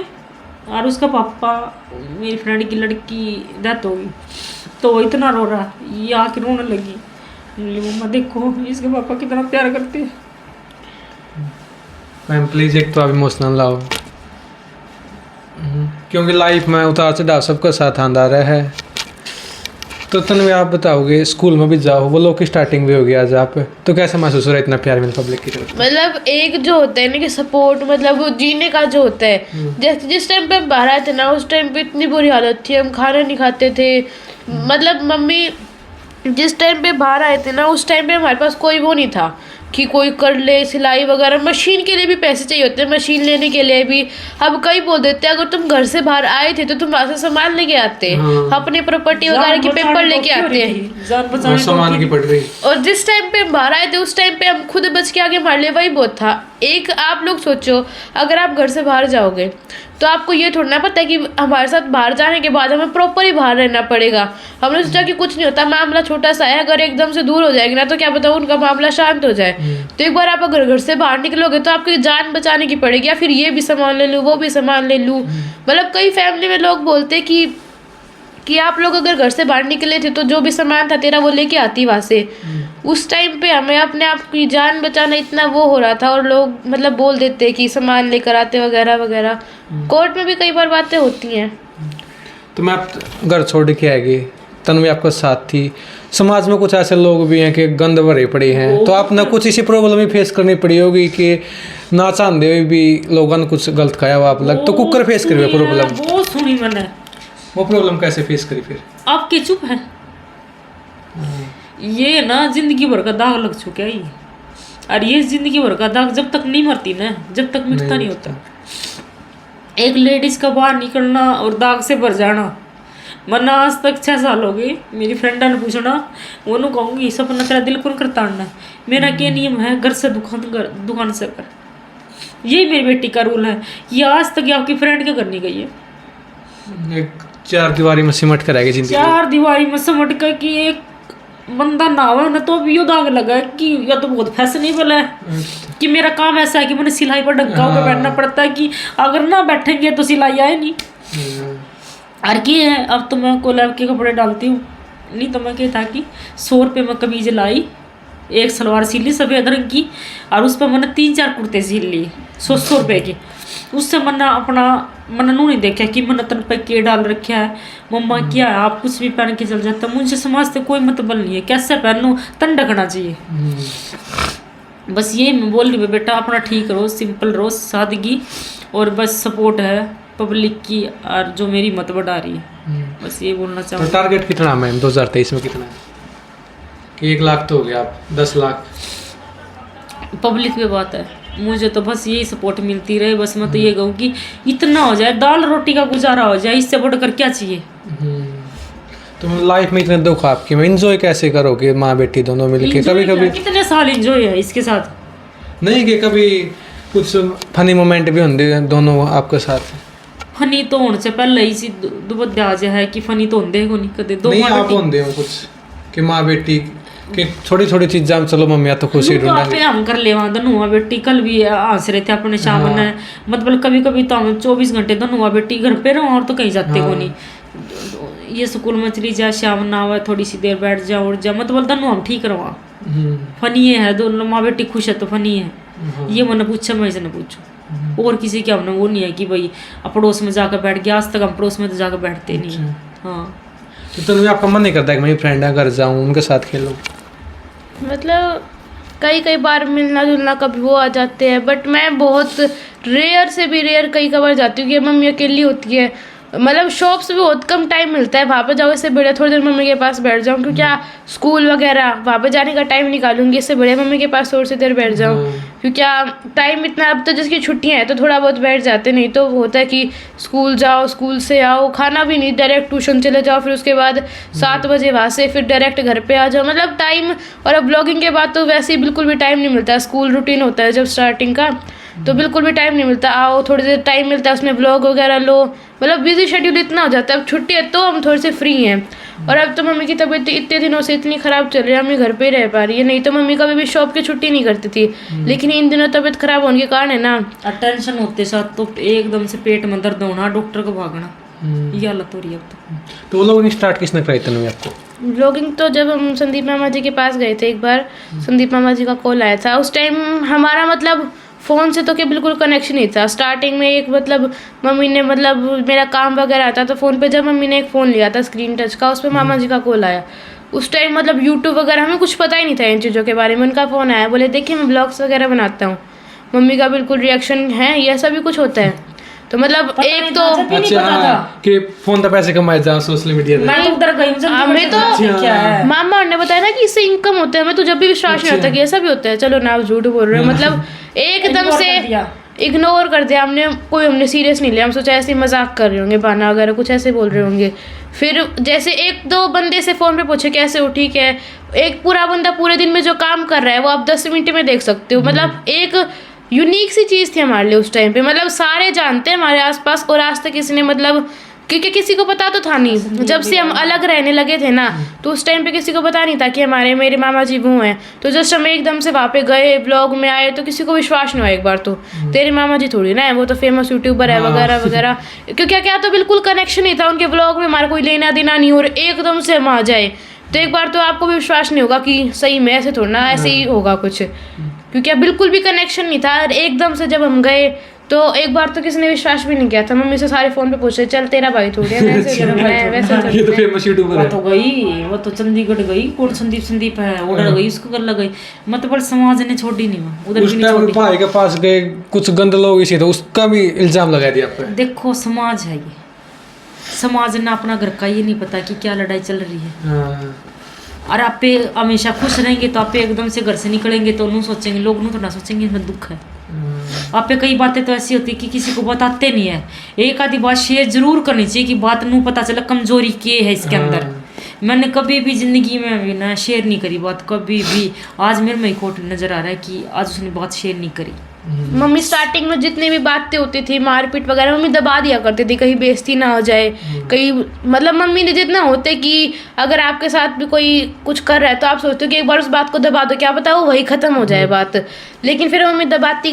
और उसका पापा मेरी फ्रेंड की लड़की डेथ हो गई, तो वो इतना रो रहा, ये आके रोने लगी। मम्मा देखो इसके पापा कितना प्यार करते हैं। मैम प्लीज एक तो आप इमोशनल लाओ, क्योंकि लाइफ में उतार चढ़ाव सबका साथ आंदा रहा है। तो तन्वी आप बताओगे, स्कूल में भी जाओ, वो लोग की स्टार्टिंग भी होगी आज आप, तो कैसा महसूस हो रहा है इतना प्यार मिल पब्लिक की तरफ? मतलब एक जो होता है ना कि सपोर्ट, मतलब वो जीने का जो होता है। जैसे जिस टाइम पे हम बाहर आए थे ना, उस टाइम पे इतनी बुरी हालत थी, हम खाना नहीं खाते थे। मतलब मम्मी जिस टाइम पे बाहर आए थे ना, उस टाइम पे हमारे पास कोई वो नहीं था कि कोई कर ले सिलाई वगैरह। मशीन के लिए भी पैसे चाहिए होते हैं, मशीन लेने के लिए भी। अब कई बोल देते हैं अगर तुम घर से बाहर आए थे तो तुम वहाँ से सामान लेके आते, अपनी प्रॉपर्टी वगैरह के पेपर लेके आते हैं। सामान की पड़ रही। और जिस टाइम पे हम बाहर आए थे उस टाइम पे हम खुद बच के आगे हमारे लिए वही बहुत था। एक आप लोग सोचो, अगर आप घर से बाहर जाओगे तो आपको ये थोड़ा ना पता है कि हमारे साथ बाहर जाने के बाद हमें प्रॉपर ही बाहर रहना पड़ेगा। हमने सोचा कि कुछ नहीं होता, मामला छोटा सा है, अगर एकदम से दूर हो जाएगी ना तो क्या पता उनका मामला शांत हो जाए। तो एक बार आप अगर घर से बाहर निकलोगे तो आपकी जान बचाने की पड़ेगी, या फिर ये भी सामान ले लूँ वो भी सामान ले लूँ। मतलब कई फैमिली में लोग बोलते कि आप लोग अगर घर से बाहर निकले थे तो जो भी सामान था तेरा वो लेके आती वहाँ से। उस टाइम पे हमें अपने आप की जान बचाना इतना वो हो रहा था, और लोग मतलब बोल देते कि सामान लेकर आते वगैरह वगैरह। कोर्ट में भी कई बार बातें होती हैं। तो मैं आप घर छोड़ के आएगी, तन्वी आपका साथ थी। समाज में कुछ ऐसे लोग भी हैं कि गंद भरे पड़े हैं, तो आप ना कुछ इसी प्रॉब्लम ही फेस करनी पड़ी होगी कि ना चाहते हुए भी लोगों ने कुछ गलत खाया हुआ आप लग, तो कुकर फेस करिए प्रॉब्लम। बहुत सुनी मैंने। वो प्रॉब्लम कैसे फेस करी फिर? आपके चुप है, ये ना जिंदगी भर का दाग लग चुका है ये। और ये जिंदगी भर का दाग जब तक नहीं मरती ना, जब तक मिटता नहीं होता। एक लेडीज का बाहर निकलना और दाग से भर जाना, वरना आज तक 6 साल हो गए। मेरी फ्रेंडा ने पूछना, वो नु कहूँगी सपना तेरा दिल कौन करता है। मेरा क्या नियम है, घर से दुकान से कर। ये मेरी बेटी का रूल है। ये आज तक आपकी फ्रेंड के घर नहीं गई है, एक चार दीवारी में सिमट कर रहेगी जिंदगी। चार दीवारी में समझ कर कि एक बंदा नहावा ना तो भी यो दाग लगा है कि या तो बहुत फैशनेबल है कि मेरा काम ऐसा है कि मैंने सिलाई पर ढंका होकर बैठना पड़ता है कि अगर ना बैठेंगे तो सिलाई आए नहीं। और की है अब तो मैं कोलैब के कपड़े डालती हूँ, नहीं तो मैं क्या था कि 100 रुपये में कमीज लाई, एक सलवार सिल ली सफ़ेद रंग की, और उस पर मैंने 3-4 कुर्ते सिल लिए 100 रुपये के। उससे मैंने अपना मैंने नू नहीं देखा कि मैंने तन पे के डाल रखा है, मम्मा क्या है आप कुछ भी पहन के चल जाता। मुझे समाज से कोई मतलब नहीं है, कैसे पहन लूँ, तन ढकना चाहिए। बस ये मैं बोल रही हूँ बेटा, अपना ठीक रहो, सिंपल रहो, सादगी, और बस सपोर्ट है पब्लिक की और जो मेरी मत बढ़ा रही है, बस ये बोलना तो चाहूँगी। टारगेट कितना है मैम 2023 में, कितना है कि 1 लाख तो हो गया, आप 10 लाख? पब्लिक पे बात है, मुझे तो बस यही सपोर्ट मिलती रहे। बस मैं तो ये कहूँ कि इतना हो जाए, दाल रोटी का गुजारा हो जाए, इससे बढ़कर क्या चाहिए। तो लाइफ में इतने दुख आपकी में एंजॉय कैसे करोगे माँ बेटी दोनों मिलके? कभी कभी कितने साल एंजॉय है इसके साथ, नहीं कि कभी कुछ फनी मोमेंट भी होंगे दोनों आपके साथ? फनी तो होने से पहले ही सी दुबद्याज है कि फनी तो होंगे को नहीं कदे दो नहीं माँ आप बेटी। होंगे हो कुछ कि माँ बेटी कि छोटी छोटी चीज़ चलो मम्मी तो खुशी तो आपे ढूंढेंगे। हम कर ले वहाँ दोनों बेटी कल भी हंस रहे थे अपने सामने, मतलब कभी कभी तो हम 24 घंटे दोनों बेटी घर पे रहो और तो कहीं जाते को नहीं। ये स्कूल में चली जा, शाम ना हुआ थोड़ी सी देर बैठ जा उठ जा, मतलब दोनों हम ठीक रहो। फनी है दोनों माँ बेटी खुश है तो फनी है। ये मैंने पूछा, मैं इसने पूछू, और किसी के हमने वो नहीं है कि भाई पड़ोस में जाकर बैठ गया, आज तक हम पड़ोस में तो जाकर बैठते नहीं है। हाँ तो तुम्हें आपका मन नहीं करता है कि मेरी फ्रेंड है घर जाऊँ उनके साथ खेलूँ? मतलब कई बार मिलना जुलना कभी वो आ जाते हैं, बट मैं बहुत रेयर से भी रेयर कई बार जाती हूँ कि मम्मी अकेली होती है। मतलब शॉप से भी बहुत कम टाइम मिलता है, वहाँ पे जाओ इससे बढ़िया थोड़ी देर मम्मी के पास बैठ जाऊँ, क्योंकि स्कूल वगैरह वहाँ पे जाने का टाइम निकालूंगी, इससे बढ़िया मम्मी के पास थोड़ी सी देर बैठ जाऊँ। क्योंकि टाइम इतना, अब तो जिसकी छुट्टियाँ हैं तो थोड़ा बहुत बैठ जाते, नहीं तो होता है कि स्कूल जाओ, स्कूल से आओ, खाना भी नहीं, डायरेक्ट ट्यूशन चले जाओ, फिर उसके बाद 7 बजे वहाँ से फिर डायरेक्ट घर पे आ जाओ, मतलब टाइम। और अब ब्लॉगिंग के बाद तो वैसे ही बिल्कुल भी टाइम नहीं मिलता, स्कूल रूटीन होता है जब स्टार्टिंग का, तो बिल्कुल भी टाइम नहीं मिलता। आओ थोड़ी देर टाइम मिलता है उसमें ब्लॉग वगैरह लो, मतलब बिजी शेड्यूल इतना हो जाता है। अब छुट्टी है तो हम थोड़े से फ्री हैं, और अब तो मम्मी की तबीयत इतने दिनों से इतनी ख़राब चल रही है, मम्मी घर पे ही रह पा रही है, नहीं तो मम्मी कभी भी शॉप की छुट्टी नहीं करती थी, लेकिन इन दिनों तबीयत ख़राब होने के कारण है ना, टेंशन होते साथ तो एकदम से पेट में दर्द होना, डॉक्टर को भागना, ये हालत हो रही है अब तो वो लोग स्टार्ट किसने कराई तनु आपको? ब्लॉगिंग तो जब हम संदीप मामा जी के पास गए थे एक बार, संदीप मामा जी का कॉल आया था, उस टाइम हमारा मतलब फ़ोन से तो क्या बिल्कुल कनेक्शन नहीं था। स्टार्टिंग में एक मतलब मम्मी ने मतलब मेरा काम वगैरह आता तो फ़ोन पे, जब मम्मी ने एक फ़ोन लिया था स्क्रीन टच का, उस पर मामा जी का कॉल आया। उस टाइम मतलब यूट्यूब वगैरह हमें कुछ पता ही नहीं था इन चीज़ों के बारे में, उनका फ़ोन आया, बोले देखिए मैं ब्लॉग्स वगैरह बनाता हूँ। मम्मी का बिल्कुल रिएक्शन है, ये ऐसा भी कुछ होता है, तो मतलब एक तो अच्छा हाँ, कि फोन तो पैसे कमाए जा सोशल मीडिया पे। मैं तो उधर गई हूँ, हमें तो क्या है मामा ने बताया ना कि इससे इनकम होता है, मैं तो जब भी विश्वास नहीं होता कि ऐसा भी होता है। चलो ना आप झूठ बोल रहे हो, मतलब एकदम से इग्नोर कर दिया हमने, कोई हमने सीरियस नहीं लिया, हम सोचा ऐसे मजाक कर रहे होंगे, बहाना वगैरह कुछ ऐसे बोल रहे होंगे। फिर जैसे 1-2 बंदे से फ़ोन पे पूछे कैसे हो, ठीक है। एक पूरा बंदा पूरे दिन में जो काम कर रहा है वो आप 10 मिनट में देख सकते हो, मतलब एक यूनिक सी चीज़ थी हमारे लिए उस टाइम पे, मतलब सारे जानते हैं हमारे आसपास, और आज तक किसी ने मतलब क्योंकि किसी को पता तो था नहीं, जब से हम अलग रहने लगे थे ना, तो उस टाइम पे किसी को पता नहीं था कि मेरे मामा जी वो हैं। तो जस्ट हम एकदम से वहाँ पे गए, ब्लॉग में आए, तो किसी को विश्वास नहीं हुआ एक बार तो, तेरे मामा जी थोड़ी ना है, वो तो फेमस यूट्यूबर है वगैरह वगैरह, क्योंकि क्या तो बिल्कुल कनेक्शन नहीं था उनके ब्लॉग में, हमारा कोई लेना देना नहीं, और एकदम से हम आ जाए तो एक बार तो आपको भी विश्वास नहीं होगा कि सही में ऐसे थोड़ा ना, ऐसे ही होगा कुछ, क्योंकि अब बिल्कुल भी कनेक्शन नहीं था। और एकदम से जब हम गए तो एक बार तो किसी ने विश्वास भी नहीं किया था, मम्मी से सारे फोन पे पूछ रहे चल तेरा भाई थोड़ी है, वैसे ये तो फेमस यूट्यूबर वो है। तो गई, वो तो चंडीगढ़ गई, कौन संदीप है, उधर गई, उसको कर लग गई, मतलब समाज ने छोड़ी नहीं, वहाँ उधर उस भी नहीं टाइम छोड़ी। भाई के पास गए, कुछ गंद लोग इसी तो उसका भी इल्जाम लगा दिया आप पे। देखो समाज है ये, समाज ने अपना घर का ये नहीं पता कि क्या लड़ाई चल रही है। और आप पे हमेशा खुश रहेंगे तो आप पे एकदम से घर से निकलेंगे तो नू सोचेंगे, लोग नू तो ना सोचेंगे इसमें दुख है। आप पे कई बातें तो ऐसी होती कि किसी को बताते नहीं है, एक आधी बात शेयर जरूर करनी चाहिए कि बात नू पता चला कमजोरी के है इसके अंदर। मैंने कभी भी जिंदगी में भी ना शेयर नहीं करी बात, कभी भी। आज मेरे में कोट नजर आ रहा है कि आज उसने बात शेयर नहीं करी, मम्मी स्टार्टिंग में जितनी भी बातें होती थी मारपीट वगैरह मम्मी दबा दिया करती थी, कहीं बेइज्जती ना हो जाए, कहीं मतलब मम्मी ने जितना होते कि अगर आपके साथ भी कोई कुछ कर रहा है तो आप सोचते हो कि एक बार उस बात को दबा दो, क्या पता वो वही खत्म हो जाए बात। लेकिन फिर मम्मी दबाती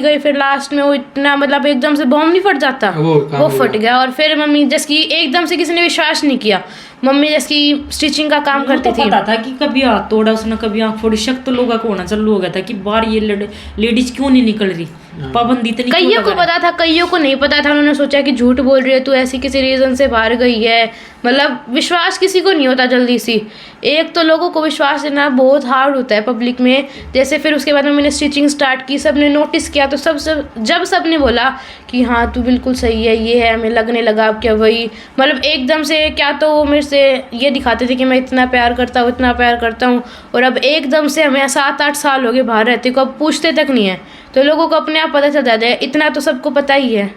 गई, फिर लास्ट में वो इतना मतलब एकदम से बॉम्ब नहीं फट जाता, वो फट गया। और फिर मम्मी जैसे कि एकदम से किसी ने विश्वास नहीं किया, मम्मी जैसे कि स्टिचिंग का काम करती थी, पता था कि कभी हाथ तोड़ा उसने, कभी आँख फोड़ी, शक तो लोगों को होना चालू हो गया था कि बाहर ये लेडीज क्यों नहीं निकल रही, पाबंदी इतनी क्यों कईयों को लगा पता था, कईयों को नहीं पता था। उन्होंने सोचा कि झूठ बोल रही है तू, ऐसी किसी रीजन से बाहर गई है, मतलब विश्वास किसी को नहीं होता जल्दी सी। एक तो लोगों को विश्वास देना बहुत हार्ड होता है पब्लिक में। जैसे फिर उसके बाद में मैंने स्टिचिंग स्टार्ट की, सबने नोटिस किया, तो जब सबने बोला कि हाँ तू बिल्कुल सही है, ये है, हमें लगने लगा अब क्या वही, मतलब एकदम से क्या तो वो मेरे से ये दिखाते थे कि मैं इतना प्यार करता हूँ, इतना प्यार करता हूँ, और अब एकदम से हमें 7-8 साल हो गए बाहर रहते को, अब पूछते तक नहीं है। तो लोगों को अपने आप पता चल जाता है, इतना तो सबको पता ही है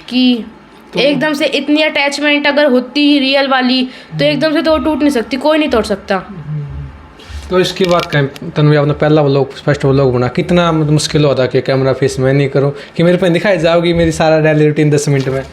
कि एकदम से इतनी अटैचमेंट अगर होती ही रियल वाली तो एकदम से तो वो टूट नहीं सकती, कोई नहीं तोड़ सकता। तो इसकी बात करें, तन्वी आपने पहला व्लॉग, फर्स्ट व्लॉग बना, कितना मुश्किल होता कि कैमरा फेस मैं नहीं करूँ, कि मेरे पे दिखाई जाओगी मेरी सारा डेली रूटीन 10 मिनट में?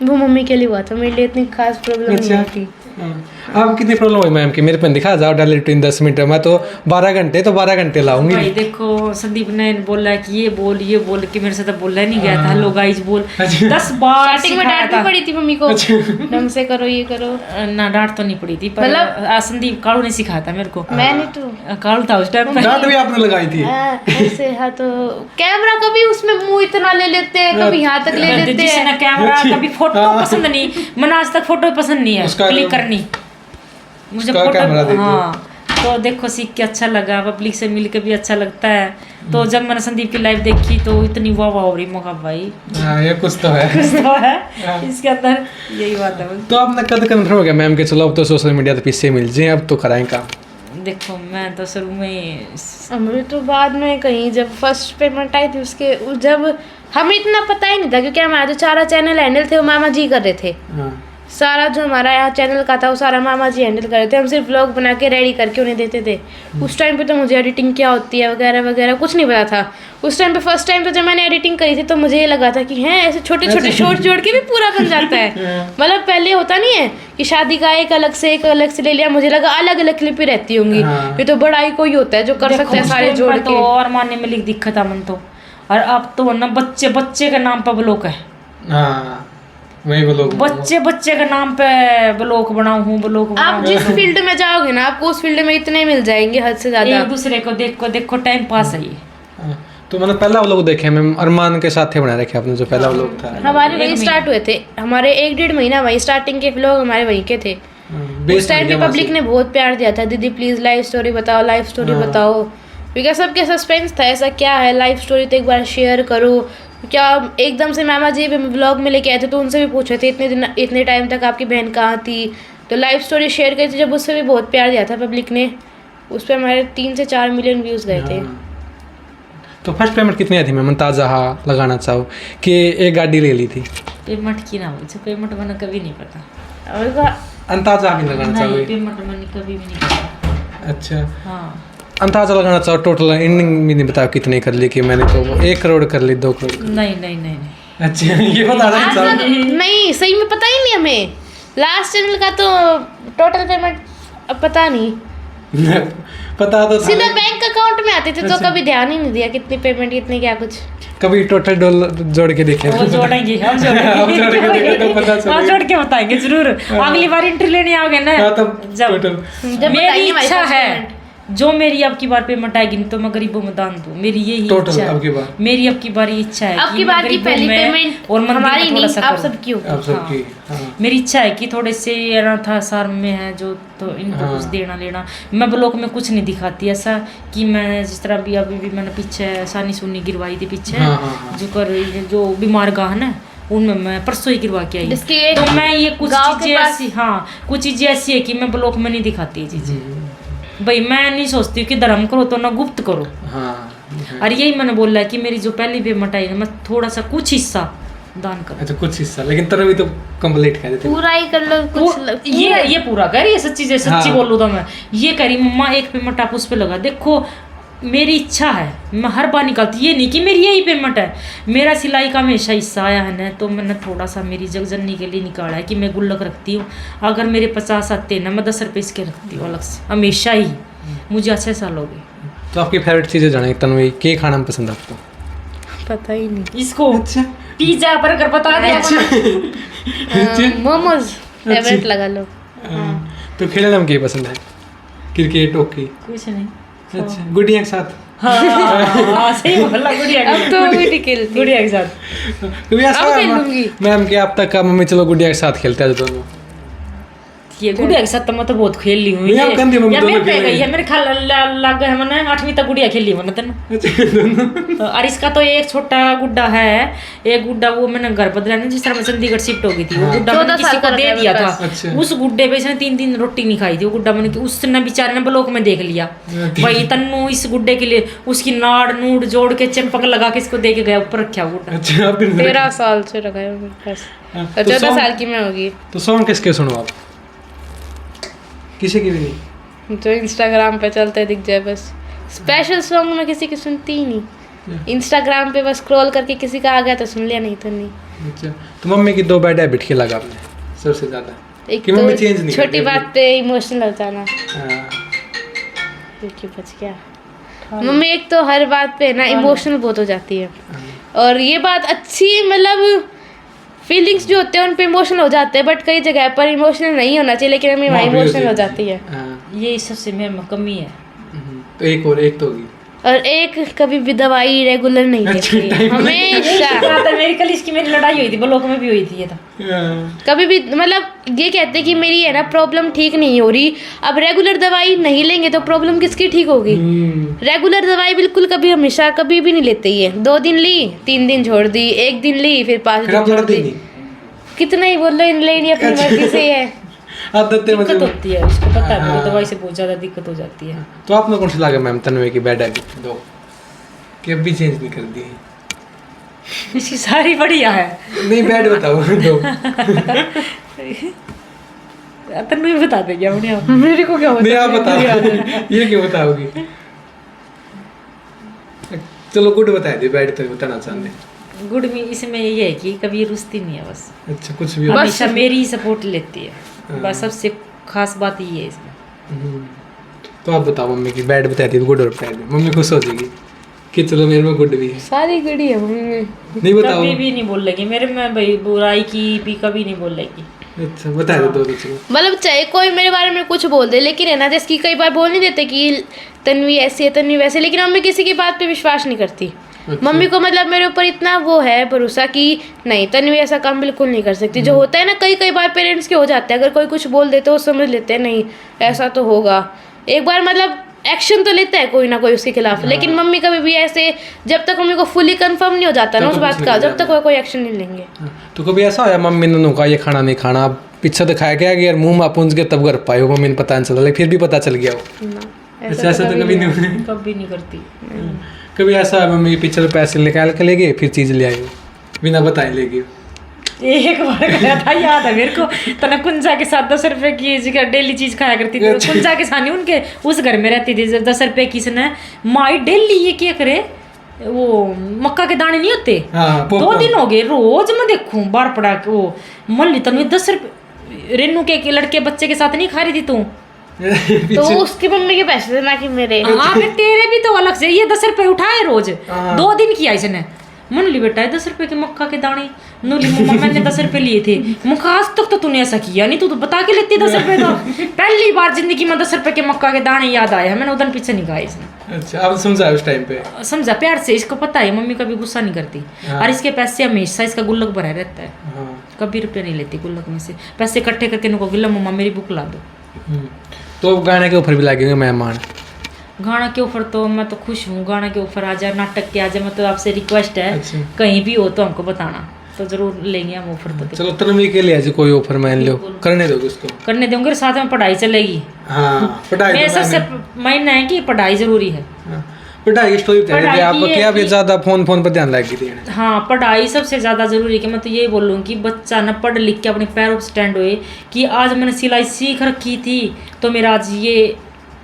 वो मम्मी के लिए हुआ था, मेरे लिए इतनी खास प्रॉब्लम नहीं थी। अब कितनी प्रॉब्लम हुई मैम कि मेरे पे दिखा जाओ डेली रूटीन 10 मिनट में, मैं तो 12 घंटे तो 12 घंटे लाऊंगी। भाई देखो संदीप ने बोला कि ये बोल कि मेरे से तो बोला नहीं गया था, हेलो गाइस बोल 10 बार स्टार्टिंग में डांट भी पड़ी थी मम्मी को, ढंग से करो, ये करो ना, डांट तो नहीं पड़ी थी, पर संदीप कालू ने सिखाया था मेरे को, मैंने तो कालू था उस टाइम पे, डांट भी आपने लगाई थी ऐसे। हाँ तो कैमरा कभी उसमें मुंह इतना ले लेते हैं, कभी यहाँ तक ले लेते जिसने हैं। कैमरा कभी फोटो पसंद नहीं, मैंने आज तक फोटो पसंद नहीं है क्लिक करनी, मुझे फोटो। हाँ तो देखो सीख के अच्छा लगा, पब्लिक से मिल के भी अच्छा लगता है। तो जब मैंने संदीप की लाइव देखी तो इतनी वाह वाह हो रही, मौका भाई ये कुछ तो है, कुछ तो है इसके अंदर, यही बात है। तो आपने कद कन्फर्म हो गया मैम के चलो अब तो सोशल मीडिया पे पीछे मिल जाए, अब तो कराएं काम? देखो मैं तो शुरू में, हमें तो बाद में कहीं जब फर्स्ट पेमेंट आई थी उसके, जब हमें इतना पता ही नहीं था, क्योंकि हमारे जो 4 चैनल हैंडल थे वो मामा जी कर रहे थे। सारा जो हमारा यहाँ चैनल का था वो सारा मामा जी हैंडल कर रहे थे, हम सिर्फ व्लॉग बना के रेडी करके उन्हें देते थे। उस टाइम पे तो मुझे एडिटिंग क्या होती है वगैरह वगैरह कुछ नहीं पता था उस टाइम पे। फर्स्ट टाइम तो जब मैंने एडिटिंग करी थी तो मुझे ये लगा था कि हैं ऐसे छोटे छोटे शॉर्ट जोड़ के भी पूरा बन जाता है। मतलब पहले होता नहीं है कि शादी का एक अलग से ले लिया, मुझे लगा अलग अलग क्लिप ही रहती होंगी, ये तो बड़ा ही कोई होता है जो कर सकता है सारे जोड़ के। तो और मानने में लिख दिक्कत था मन तो, और अब तो ना बच्चे के नाम पर ब्लॉक है, वही ब्लॉग, बच्चे के नाम पे ब्लॉग बनाऊं हूँ, ब्लॉग आप जिस फील्ड में जाओगे ना आपको उस फील्ड में इतने मिल जाएंगे हद से ज्यादा, एक दूसरे को देखो टाइम पास है ये। तो मैंने पहला व्लॉग देखे मैम, अरमान के साथ थे बना रखे आपने जो पहला व्लॉग था, हमारे वही स्टार्ट हुए थे, हमारे 1-1.5 महीना वही स्टार्टिंग के व्लॉग हमारे वहीं के थे। उस टाइम पे पब्लिक ने बहुत प्यार दिया था, दीदी प्लीज लाइव स्टोरी बताओ, क्योंकि सबके सस्पेंस था ऐसा क्या है लाइव स्टोरी, तो एक बार शेयर करो। क्या एकदम से मामा जी व्लॉग में लेके आए थे तो उनसे भी पूछे थे इतने टाइम तक आपकी बहन कहाँ थी, तो लाइव स्टोरी शेयर करी थी जब, उससे भी बहुत प्यार दिया था पब्लिक ने। उस पर हमारे 3 से 4 मिलियन व्यूज़ गए थे। तो फर्स्ट पेमेंट कितनी आई थी मैम अंदाजा लगाना चाहो कि एक गाड़ी ले ली थी? पेमेंट की ना बोल, पेमेंट मैंने कभी नहीं पता, अंदाजा भी लगाना चाहो? पेमेंट मैंने कभी भी नहीं पता। अच्छा हाँ अंदाजा लगाना चाहो, टोटल एंडिंग भी नहीं बताओ कितने कर ली, कि मैंने तो 1 करोड़ कर ली, 2 करोड़? नहीं। अच्छा ये बता रहे नहीं सही में पता ही नहीं हमें, लास्ट चैनल का तो टोटल पेमेंट अब पता नहीं पता तो सीधा बैंक अकाउंट में आते थे। तो कभी ध्यान ही नहीं दिया कितनी पेमेंट कितने क्या कुछ, कभी टोटल डॉलर जोड़ के देखे? वो जोड़ेंगे हम जोड़ के बताएंगे जरूर, अगली बार एंट्री लेने आओगे ना जब मेरी इच्छा है, जो मेरी अब की बार पेमेंट आएगी तो मैं गरीबों में दान दूं, मेरी यही इच्छा है। मेरी अब की बार इच्छा है अब की बार की पहली पेमेंट और हमारी नहीं आप सबकी होगी। मेरी इच्छा है कि थोड़े से अनाथ आश्रम में है जो, तो इनको कुछ देना लेना। मैं ब्लॉग में कुछ नहीं दिखाती ऐसा कि मैं जिस तरह भी अभी भी मैंने पीछे सानी सुनी गिरवाई थी पीछे जो बीमार गाह ना, उनमें मैं परसों ही गिरवा के आई। तो मैं ये कुछ चीजें ऐसी, कुछ चीजें ऐसी है कि मैं ब्लॉग में नहीं दिखाती है चीजें। भाई मैं नहीं सोचती कि धर्म करो तो ना गुप्त करो। और यही मैंने बोला है कि मेरी जो पहली पेमेंट आई है मैं थोड़ा सा कुछ हिस्सा दान करूं। अच्छा कुछ हिस्सा, लेकिन तरह भी तो कंप्लीट कर देते, पूरा ही कर लो कुछ। ये पूरा कर, ये सच्ची बोलूं तो मैं ये करी मम्मा एक पेमेंट आप उस पे लगा, देखो मेरी इच्छा है, मैं हर बार निकालती, ये नहीं कि मेरी यही पेमेंट है, मेरा सिलाई का हमेशा हिस्सा आया है ना, तो मैंने थोड़ा सा मेरी जगजननी के लिए निकाला है कि मैं गुल्लक रखती हूँ। अगर मेरे 50 आते हैं ना, मैं 10 रुपये इसके रखती हूँ अलग से, हमेशा ही। मुझे 6 साल हो गए। तो आपकी फेवरेट चीज़ें जाने तन्वी, के खाना में पसंद आपको? पता ही नहीं। इसको पिज्जा बर्गर बता दिया। मोमोज फेवरेट लगा लो। तो खेलने में क्या पसंद है? Cricket, hockey? कुछ नहीं। अच्छा, गुड़िया के साथ? हाँ सही बोला, गुड़िया अब तो भी नहीं खेलती। गुड़िया के साथ कभी ऐसा अब है खेलूंगी। मैम कि आप तक का मम्मी चलो गुड़िया के साथ खेलते हैं दोनों? ये गुड़िया के साथ तो मैं तो बहुत खेल ली हूँ। नहीं, आप कंधे में या दोनों मेरे पे खेल गई रही है, मेरे ख्याल लग गए मैंने 8वीं तक गुड़िया खेली मैंने तेन। और इसका तो एक छोटा गुड्डा है, एक गुड्डा वो मैंने घर बदला ना, जिस तरह मैं चंडीगढ़ शिफ्ट हो गई थी, वो गुड्डा मैंने 14 किसी साल को का दे रखा है दिया मेरे था। पास। अच्छा। उस गुड्डे पे इसने 3 दिन रोटी नहीं खाई थी वो गुड्डा मैंने, उसने बेचारे ने ब्लॉक में देख लिया भाई तन्नू इस गुड्डे के लिए उसकी नाड़ नूड़ जोड़ के चंपक लगा के इसको दे के गया, ऊपर रखा गुड्डा। अच्छा, आप 13 साल से रखा है मेरे पास, तो 14 साल की मैं होगी। तो सॉन्ग किसके सुनो आप? किसी की भी नहीं? जो इंस्टाग्राम पे चलते दिख जाए बस। स्पेशल सॉन्ग मैं किसी की सुनती ही नहीं। इंस्टाग्राम पे बस स्क्रॉल करके किसी का आ गया तो सुन लिया, नहीं तो नहीं। अच्छा, तो मम्मी की 2 बैड हैबिट की लगा आपने सबसे ज्यादा? एक कि मम्मी चेंज नहीं तो छोटी करती बात पे इमोशनल हो जाना, हाँ। क्योंकि बच गया। मम्मी एक तो हर बात पे ना इमोशनल बहुत हो जाती है, और ये बात अच्छी, मतलब फीलिंग्स जो होते हैं उन पे इमोशनल हो जाते हैं, बट कई जगह पर इमोशनल नहीं होना चाहिए, लेकिन मम्मी वहाँ इमोशनल हो जाती है। हाँ। ये सबसे मेरी कमी है। तो एक तो होगी। और एक कभी भी दवाई रेगुलर नहीं अच्छा, लेती है, हमेशा। मेरी कल इसकी मेरी लड़ाई हुई थी, ब्लॉक में भी हुई थी ये तो। कभी भी मतलब ये कहते हैं कि मेरी है ना प्रॉब्लम ठीक नहीं हो रही, अब रेगुलर दवाई नहीं लेंगे तो प्रॉब्लम किसकी ठीक होगी? रेगुलर दवाई बिल्कुल कभी हमेशा कभी भी नहीं लेते ही है। 2 दिन ली, 3 दिन छोड़ दी, 1 दिन ली, फिर 5 दिन छोड़ दी। कितना ही बोल लो, इन लेनी अपनी मर्जी से है। दिक्कत होती है, इसको पता है मुझे दवाई से बहुत ज्यादा दिक्कत हो जाती है। तो आपने कौन सी लगा मैम तन्वी की बैड हैबिट 2 कि अभी चेंज नहीं कर दी? इसकी सारी बढ़िया है। नहीं, बैड बताओ 2। तन्नू भी बता दे क्या उन्हें, मेरे को क्या नहीं, आप बताओ। ये क्यों बताओगी? चलो गुड बता दे, बैड तो बताना चाहते। गुड में इसमें ये है कि कभी रुस्ती नहीं है बस, अच्छा, कुछ भी हो। हमेशा मेरी ही सपोर्ट लेती है, बस सबसे खास बात ये है इसमें। तो आप बताओ मम्मी की बैड बता दी, गुड और बैड, मम्मी खुश हो जाएगी कि चलो मेरे में गुड भी है। सारी गुड़ी है मम्मी में। नहीं बताओ। कभी भी नहीं बोलेगी मेरे में भाई, बुराई की भी कभी नहीं बोलेगी। अच्छा, बता दो 2 चलो। मतलब चाहे कोई मेरे बारे में कुछ बोल दे, लेकिन है ना जैसे कि कई बार बोल नहीं देते कि तन्वी ऐसी है तन्वी वैसे, लेकिन मम्मी किसी की बात पे विश्वास नहीं करती। मम्मी को मतलब मेरे ऊपर इतना वो है भरोसा कि नहीं तन्वी ऐसा काम बिल्कुल नहीं कर सकती। जो होता है ना कई बार पेरेंट्स के हो जाते हैं, अगर कोई कुछ बोल देते वो समझ लेते हैं नहीं ऐसा तो होगा, एक बार मतलब एक्शन तो लेता है कोई ना कोई उसके खिलाफ। लेकिन मम्मी कभी भी ऐसे, जब तक मम्मी को फुली कंफर्म नहीं हो जाता ना उस बात का, जब तक वो कोई एक्शन नहीं लेंगे। तो कभी ऐसा होया मम्मी ने कहा ये खाना नहीं खाना, आप पीछे दिखाया गया कि यार मुंह में पूंछ के तब कर पाए हो, मम्मी ने पता नहीं चला, लेकिन फिर भी पता चल गया हो? ना, ऐसा तो कभी नहीं हुआ? कभी नहीं करती। कभी ऐसा है मम्मी के पीछे पैसे निकाल के ले गए फिर चीज ले आई हो बिना बताए ले गए? एक बार गया था, याद है मेरे को, तना कुंजा के साथ 10 रुपए की जगह डेली चीज खाया करती थी। कुंजा के साथ नहीं, उनके उस घर में रहती थी। 10 रुपए की इसने माई डेली ये क्या करे, वो मक्का के दाने नहीं होते, हाँ, 2 दिन हो गए रोज मैं देखूं बार पड़ा के वो मल्ली तनु 10 रुपए रेनू के लड़के बच्चे के साथ नहीं खा रही थी तू? तो उसकी मम्मी के पैसे थे ना कि मेरे। हाँ फिर तेरे भी तो अलग से, ये 10 रुपए उठाए रोज, 2 दिन किया इसने। मन ली बेटा 10 रुपए के मक्का के दाने, नूली मम्मा मैंने 10 रुपए लिए थे। मुझे आज तक तो तूने ऐसा किया नहीं, तू तो बता के लेती 10 रुपए का। पहली बार जिंदगी में 10 रुपए के मक्का के दाने याद आया, मैंने उधर पीछे नहीं खाए इसने। अच्छा, आप समझा उस टाइम पे? समझा प्यार से, इसको पता है मम्मी कभी गुस्सा नहीं करती। और इसके पैसे हमेशा इसका गुल्लक भरा रहता है, कभी रुपये नहीं लेती गुल्लक में से। पैसे इकट्ठे करके इनको गिल्ला मम्मा मेरी बुक ला दो। तो गाने के ऊपर भी लगेंगे मेहमान? गाना के ऊपर तो मैं तो खुश हूँ, गाना के ऊपर आ जाए, नाटक के आ जाए, मतलब आपसे रिक्वेस्ट है। अच्छा। कहीं भी हो तो हमको बताना, तो जरूर लेंगे हम ऑफर। तो चलो तन्वी के लिए आज कोई ऑफर मान लो, करने दोगे उसको? करने देंगे, साथ में पढ़ाई चलेगी। हाँ, पढ़ाई मेरे सबसे मायना है कि पढ़ाई जरूरी है। पढ़ाई की स्टोरी बता दीजिए आप, क्या भी ज्यादा फोन पर ध्यान लग गई? हाँ, पढ़ाई सबसे ज़्यादा ज़रूरी है। कि मैं तो ये बोलूँ कि बच्चा ना पढ़ लिख के अपने पैरों पर स्टैंड होए, कि आज मैंने सिलाई सीख रखी थी तो मेरा आज ये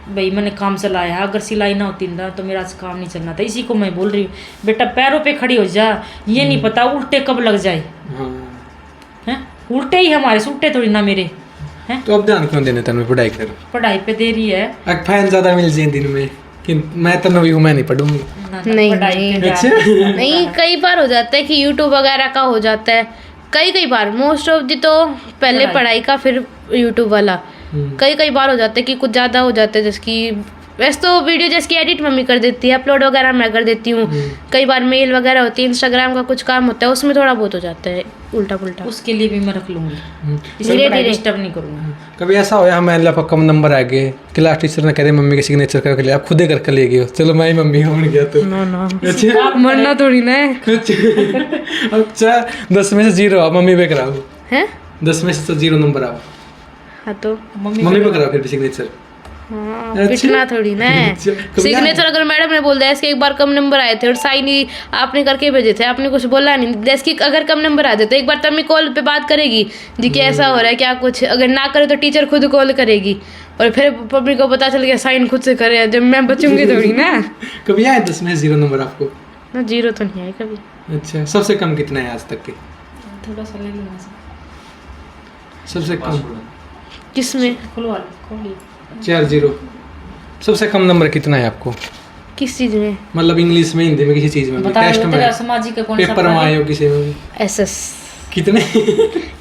भाई मैंने काम चलाया है, अगर सिलाई ना होती ना तो मेरा आज काम नहीं चलना था। इसी को मैं बोल रही हूँ बेटा पैरों पे खड़ी हो जा, ये नहीं पता उल्टे कब लग जाए। हाँ। हैं उल्टे ही हमारे से, उल्टे थोड़ी ना मेरे हैं। तो अब ध्यान क्यों देने तन में पढ़ाई कर? पढ़ाई पे दे रही है अब फैन ज्यादा मिल जाए दिन में कि मैं तो नवी हूँ, मैं नहीं पढ़ूंगी। ना, नहीं, पढ़ाई पे नहीं। ध्यान अच्छा। दे। नहीं, कई बार हो जाता है कि यूट्यूब वगैरह का हो जाता है, कई बार, मोस्ट ऑफ दी तो पहले पढ़ाई का फिर यूट्यूब वाला। कई बार हो जाता है कि कुछ ज़्यादा हो जाता है, जिसकी वैसे तो वीडियो जिसकी एडिट मम्मी कर देती है, अपलोड वगैरह मैं कर देती हूँ। कई बार मेल वगैरह होती है, इंस्टाग्राम का कुछ काम होता है, उसमें थोड़ा बहुत हो जाता है उल्टा पुल्टा। उसके लिए भी मैं रख लूंगी, धीरे इसलिए धीरे। डिस्टर्ब नहीं करूंगी। कभी ऐसा होया हमारे आपका कम नंबर आ गए, क्लास टीचर ने कह रहे मम्मी के सिग्नेचर करके ले, आप खुद ही करके ले गए हो, चलो मैं ही मम्मी हूँ गया तो। ना अच्छा मरना थोड़ी ना है। अच्छा 10 में से 0 आओ, मम्मी पे कराओ। हैं? 10 में से तो 0 नंबर आओ, हाँ तो मम्मी पे कराओ फिर भी सिग्नेचर। हाँ, अच्छा। पिटना थोड़ी ना है। अच्छा, कभी सिग्नेचर अगर मैडम ने बोल दिया इसके एक बार कम नंबर आए थे और साइन ही आपने करके भेजे थे, आपने कुछ बोला नहीं, जैसे कि अगर कम नंबर आ जाए तो एक बार तभी कॉल पे बात करेगी जी कि ऐसा हो रहा है क्या कुछ, अगर ना करे तो टीचर खुद कॉल करेगी और फिर पब्लिक को पता चल गया साइन खुद से करे, जब मैं बचूंगी थोड़ी ना। कभी आए 10 में से 0 नंबर आपको? ना 0 तो नहीं आए कभी। अच्छा सबसे कम कितना है आज तक के? थोड़ा सा ले लूँगा सबसे कम किसमें? खुलवा खोलिए 4-0। सबसे कम नंबर कितना है आपको? किस चीज में? मतलब इंग्लिश में, हिंदी में, किसी चीज में भी, बता टेस्ट तेरा में, सामाजिक का कौन सा पेपर में आए हो किसी में भी? एसएस। कितने?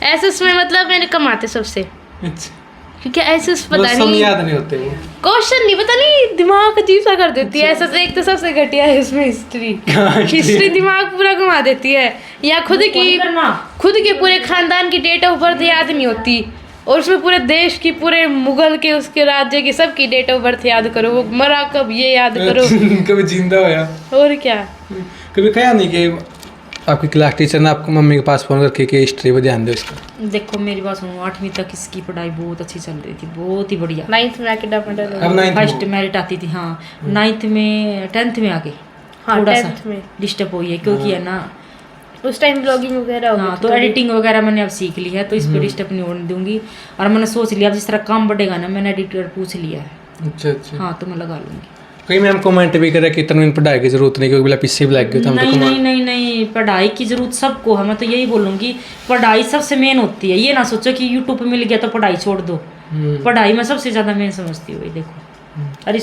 एसएस में मतलब मैंने कम आते सबसे, अच्छा क्योंकि एसएस पता मतलब सब नहीं, याद नहीं होते वो। क्वेश्चन नहीं पता नहीं, दिमाग अजीब सा कर देती है। एसएस एक तो सबसे घटिया है इसमें हिस्ट्री दिमाग पूरा घुमा देती है। या खुद के पूरे खानदान की डेट ऑफ बर्थ याद नहीं होती, और उसमें पूरे देश की, पूरे मुगल के, उसके राज्य की सबकी डेट ऑफ बर्थ याद करो, वो मरा कब ये याद करो। कभी जिंदा होया? और क्या। कभी कहा नहीं कि आपकी क्लास टीचर ने आपको मम्मी के पास फोन करके कि हिस्ट्री पे ध्यान दो इसका? देखो मेरी बात सुनो, 8वीं तक इसकी पढ़ाई बहुत अच्छी चल रही थी, बहुत ही बढ़िया। 9th में आके डॉक्टर अब 9th फर्स्ट मेरिट आती थी। हाँ 9th में 10th में आके हाँ, थोड़ा 10th सा में डिस्टर्ब हुई है, क्योंकि है ना उस टाइम ब्लॉगिंग वगैरह हो हाँ, गई तो थी एडिटिंग वगैरह मैंने अब सीख ली है, तो इस पर डिस्टर्ब नहीं होने दूंगी। और मैंने सोच लिया अब जिस तरह काम बढ़ेगा ना, मैंने एडिटर पूछ लिया है। अच्छा अच्छा। हाँ तो मैं लगा लूंगी। कहीं मैम कमेंट भी करे कि तनवीन पढ़ाई की जरूरत नहीं, क्योंकि बोला पीछे भी लग गए तो हम तो नहीं नहीं नहीं नहीं, पढ़ाई की जरूरत सबको है। मैं तो यही बोलूँगी पढ़ाई सबसे मेन होती है। ये ना सोचो कि यूट्यूब पे मिल गया तो पढ़ाई छोड़ दो, पढ़ाई मैं सबसे ज़्यादा मेन समझती हूँ। देखो और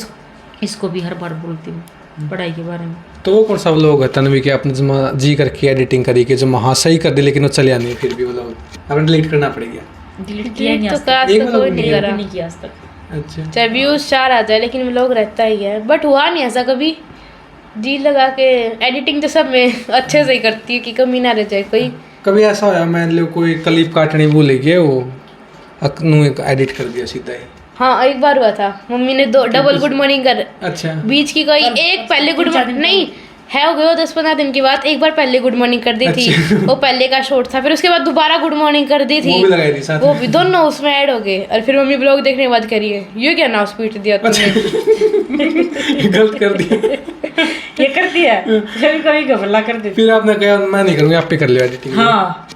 इसको भी हर बार बोलती हूँ पढ़ाई के बारे में। तो वो कौन सा लोग है तनवी के आपने जमा जी करके एडिटिंग करी कि जो हाँ सही कर दी, लेकिन वो चलिया नहीं, फिर भी वो आपने डिलीट करना पड़ेगा? डिलीट किया नहीं तो आज तक, काश एक तो वाला कोई भी नहीं डिलीट करा। नहीं किया आज तक। अच्छा चाहे व्यूज 4 आ जाए लेकिन व्लॉग रहता ही है, बट हुआ नहीं ऐसा कभी। जी लगा के एडिटिंग तो सब मैं अच्छे से ही करती हूँ कि कमी ना रह जाए कोई। कभी ऐसा होया मान लो कोई क्लिप काटनी भूल गया, वो अकनू एडिट कर दिया सीधा ही? हाँ एक बार हुआ था, मम्मी ने 2 डबल गुड मॉर्निंग कर, अच्छा बीच की कोई एक पहले गुड मॉर्निंग नहीं है, हो गया 10-15 दिन की बात, एक बार पहले गुड मॉर्निंग कर दी थी। वो पहले का शॉर्ट था, फिर उसके बाद दोबारा गुड मॉर्निंग कर दी थी, वो भी लगाई थी साथ वो भी दोनों उसमें ऐड हो गए। और फिर मम्मी ब्लॉग देखने के बाद करिए ये क्या नाउ स्पीड दिया तुमने। गलत कर दिया। ये कर दिया कभी कभी घबला कर देती। फिर आपने कहा मैं नहीं करूँगी, आप पे कर लिया एडिटिंग। हाँ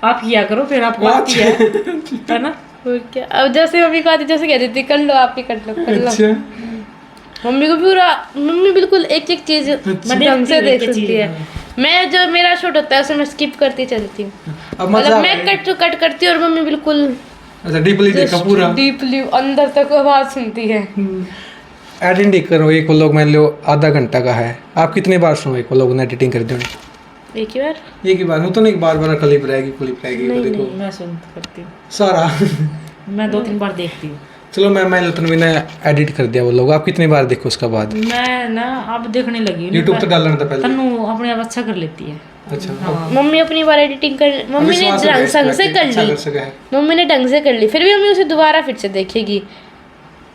आप किया करो, फिर आपको आती है ना। और क्या, अब जैसे मम्मी को आती जैसे कह देती कर लो आप ही कर लो कर लो। अच्छा मम्मी को पूरा, मम्मी बिल्कुल एक एक चीज ढंग से देख सकती है। मैं जो मेरा शॉट होता है उसे मैं स्किप करती चलती हूँ, अब मजा मतलब मैं कट करती हूँ और मम्मी बिल्कुल अच्छा डीपली देखा पूरा? डीपली अंदर तक आवाज सुनती है। एडिटिंग करो एक व्लॉग मान लो आधा घंटा का है, आप कितने बार सुनो एक व्लॉग ने एडिटिंग कर दोगे? एक ही बार। एक ही बार हो तो नहीं, बार बार क्लिप रहेगी वो देखो मैं सुन करती हूँ, सारा। मैं 2-3 बार देखती हूँ। चलो मैं तनवी ने एडिट कर दिया वो लोग, आप कितनी बार देखो उसके बाद? मैं ना अब देखने लगी हूँ। यूट्यूब तो डालना था पहले। तन्नू अपने आप अच्छा कर लेती है। अच्छा हाँ मम्मी अपनी बार एडिटिंग कर, मम्मी ने विश्वास हो गया ढंग से इस कर पे कि अच्छा ली, कर सका है। मम्मी ने ढंग से कर ली, फिर भी मम्मी उसे दोबारा फिर से देखेगी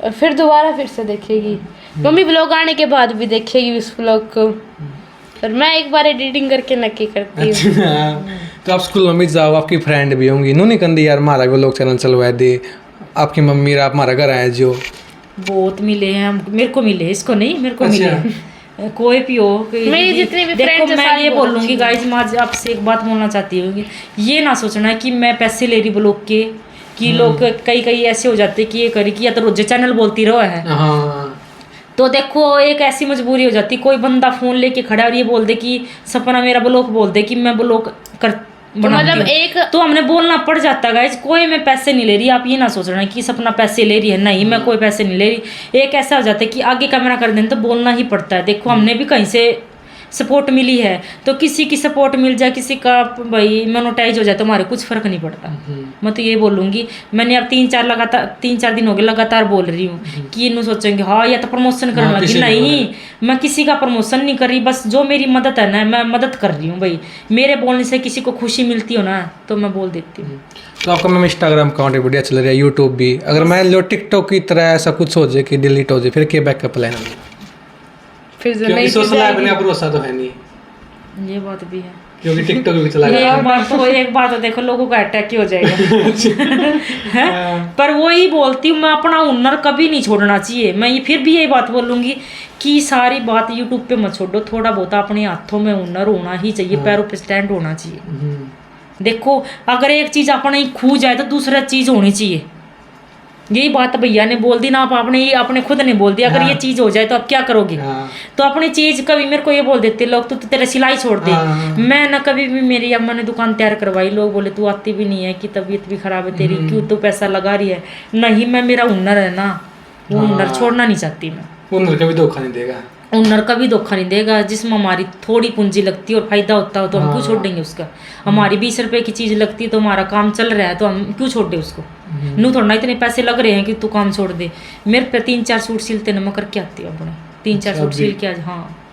और फिर दोबारा फिर से देखेगी। मम्मी ब्लॉग आने के बाद भी देखेगी उस ब्लॉग को, और मैं एक बार एडिटिंग करके नक्की करती हूँ। अच्छा तो आप स्कूल में भी जाओ, आपकी फ्रेंड भी होंगी, इन्होंने कंदी यार हमारा भी लोग चैनल चलवा दे, आपकी मम्मी आप हमारा घर आए जो? बहुत मिले हैं हम, मेरे को मिले, इसको नहीं मेरे को अच्छा। मिले। कोई भी हो मेरी जितनी भी देखो friends हैं, मैं सारी ये बहुत बोलूँगी गाइज, मैं आज आपसे एक बात बोलना चाहती हूँ, ये ना सोचना है कि मैं पैसे ले रही ब्लॉग के कि लोग कई कई ऐसे हो जाते कि ये करी कि या तो रोजे चैनल बोलती रहो है। हाँ तो देखो एक ऐसी मजबूरी हो जाती, कोई बंदा फोन लेके खड़ा और ये बोल दे कि सपना मेरा ब्लॉग बोल दे कि मैं ब्लॉग कर बनाती मतलब हूँ। एक तो हमने बोलना पड़ जाता गाइस, कोई मैं पैसे नहीं ले रही, आप ये ना सोच रहे हैं कि सपना पैसे ले रही है, नहीं मैं कोई पैसे नहीं ले रही। एक ऐसा हो जाता है कि आगे कैमरा कर दें तो बोलना ही पड़ता है। देखो हमने भी कहीं से सपोर्ट मिली है, तो किसी की सपोर्ट मिल जाए, किसी का भाई मोनेटाइज हो जाए तो हमारे कुछ फर्क नहीं पड़ता। मैं तो ये बोलूँगी, मैंने अब 3-4 दिन हो गए लगातार बोल रही हूँ कि इन्हों सोचेंगे हाँ या तो प्रमोशन करने हाँ, लगी, किसी नहीं मैं किसी का प्रमोशन नहीं कर रही, बस जो मेरी मदद है ना मैं मदद कर रही हूँ भाई। मेरे बोलने से किसी को खुशी मिलती हो ना तो मैं बोल देती हूँ। तो आपका मैम इंस्टाग्राम अकाउंट बढ़िया चल रहा है, यूट्यूब भी, अगर मान लो टिकटॉक की तरह ऐसा कुछ हो जाए कि डिलीट हो जाए फिर क्या बैकअप प्लान है? फिर से क्योंकि नहीं सोशल ऐप में भरोसा तो है नहीं, ये बात भी है। क्योंकि टिकटॉक भी चला ये रहा एक बात तो देखो लोगों का अटैक ही हो जाएगा है? पर वही बोलती हूँ मैं, अपना हुनर कभी नहीं छोड़ना चाहिए। मैं ये फिर भी यही बात बोलूँगी कि सारी बात यूट्यूब पे मत छोड़ो, थोड़ा बहुत अपने हाथों में हुनर होना ही चाहिए, पैरों पे स्टैंड होना चाहिए। देखो अगर एक चीज़ अपने ही खो जाए तो दूसरा चीज़ होनी चाहिए। यही बात भैया ने बोल दी ना, आप आपने खुद ने बोल दिया, अगर ये चीज़ हो जाए तो आप क्या करोगे? तो अपनी चीज़ कभी मेरे को ये बोल देते लोग, तो तेरा सिलाई छोड़ दे। मैं ना कभी भी, मेरी अम्मा ने दुकान तैयार करवाई, लोग बोले तू आती भी नहीं है कि तबीयत भी खराब है तेरी, क्यों तो पैसा लगा रही है। नहीं, मैं मेरा हुनर है ना, वो हुनर छोड़ना नहीं चाहती मैं। हुनर कभी धोखा नहीं देगा, हुनर कभी धोखा नहीं देगा। जिसमें हमारी थोड़ी पूंजी लगती है और फायदा होता हो तो हम क्यों छोड़ देंगे उसका? हमारी 20 रुपए की चीज़ लगती है तो हमारा काम चल रहा है तो हम क्यों छोड़ दे उसको? नू थोड़ा ना इतने पैसे लग रहे हैं कि तू काम छोड़ दे। मेरे पे 3-4 सूट सिलते ना, मैं करके आती हूँ अपने 3-4 सूट सिल के आज। हाँ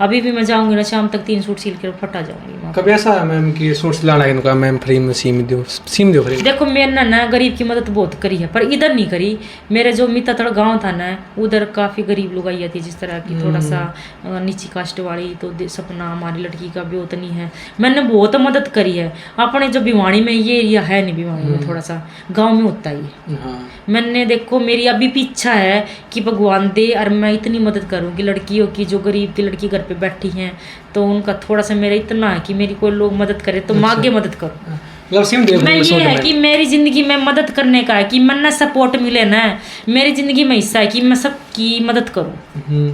अभी भी मैं जाऊंगी ना शाम तक 3 सूट सिल के फटा जाऊंगी वहाँ। कभी ऐसा है मैम कि सूट सिलाना है इनका, मैम फ्री में सीम दो फ्री? देखो मैंने ना गरीब की मदद बहुत करी है, पर इधर नहीं करी। मेरे जो मिताथड़ गांव था ना, उधर काफ़ी गरीब लोग आई थी, जिस तरह की थोड़ा सा नीची कास्ट वाली। तो सपना हमारी लड़की का भी उतनी है, मैंने बहुत मदद करी है। अपने जो भिवानी में ये एरिया है नहीं, भिवानी में थोड़ा सा गाँव में होता ही। मैंने देखो मेरी अभी भी इच्छा है कि भगवान दे और मैं इतनी मदद करूँ कि लड़कियों की, जो गरीब की लड़की घर पे बैठी हैं तो उनका थोड़ा सा मेरा इतना है कि मेरी कोई लोग मदद करे तो मैं आगे मदद करूँ। मैं ये है कि मेरी ज़िंदगी में मदद करने का है कि मन ना सपोर्ट मिले ना, मेरी ज़िंदगी में हिस्सा है कि मैं सबकी मदद करूँ।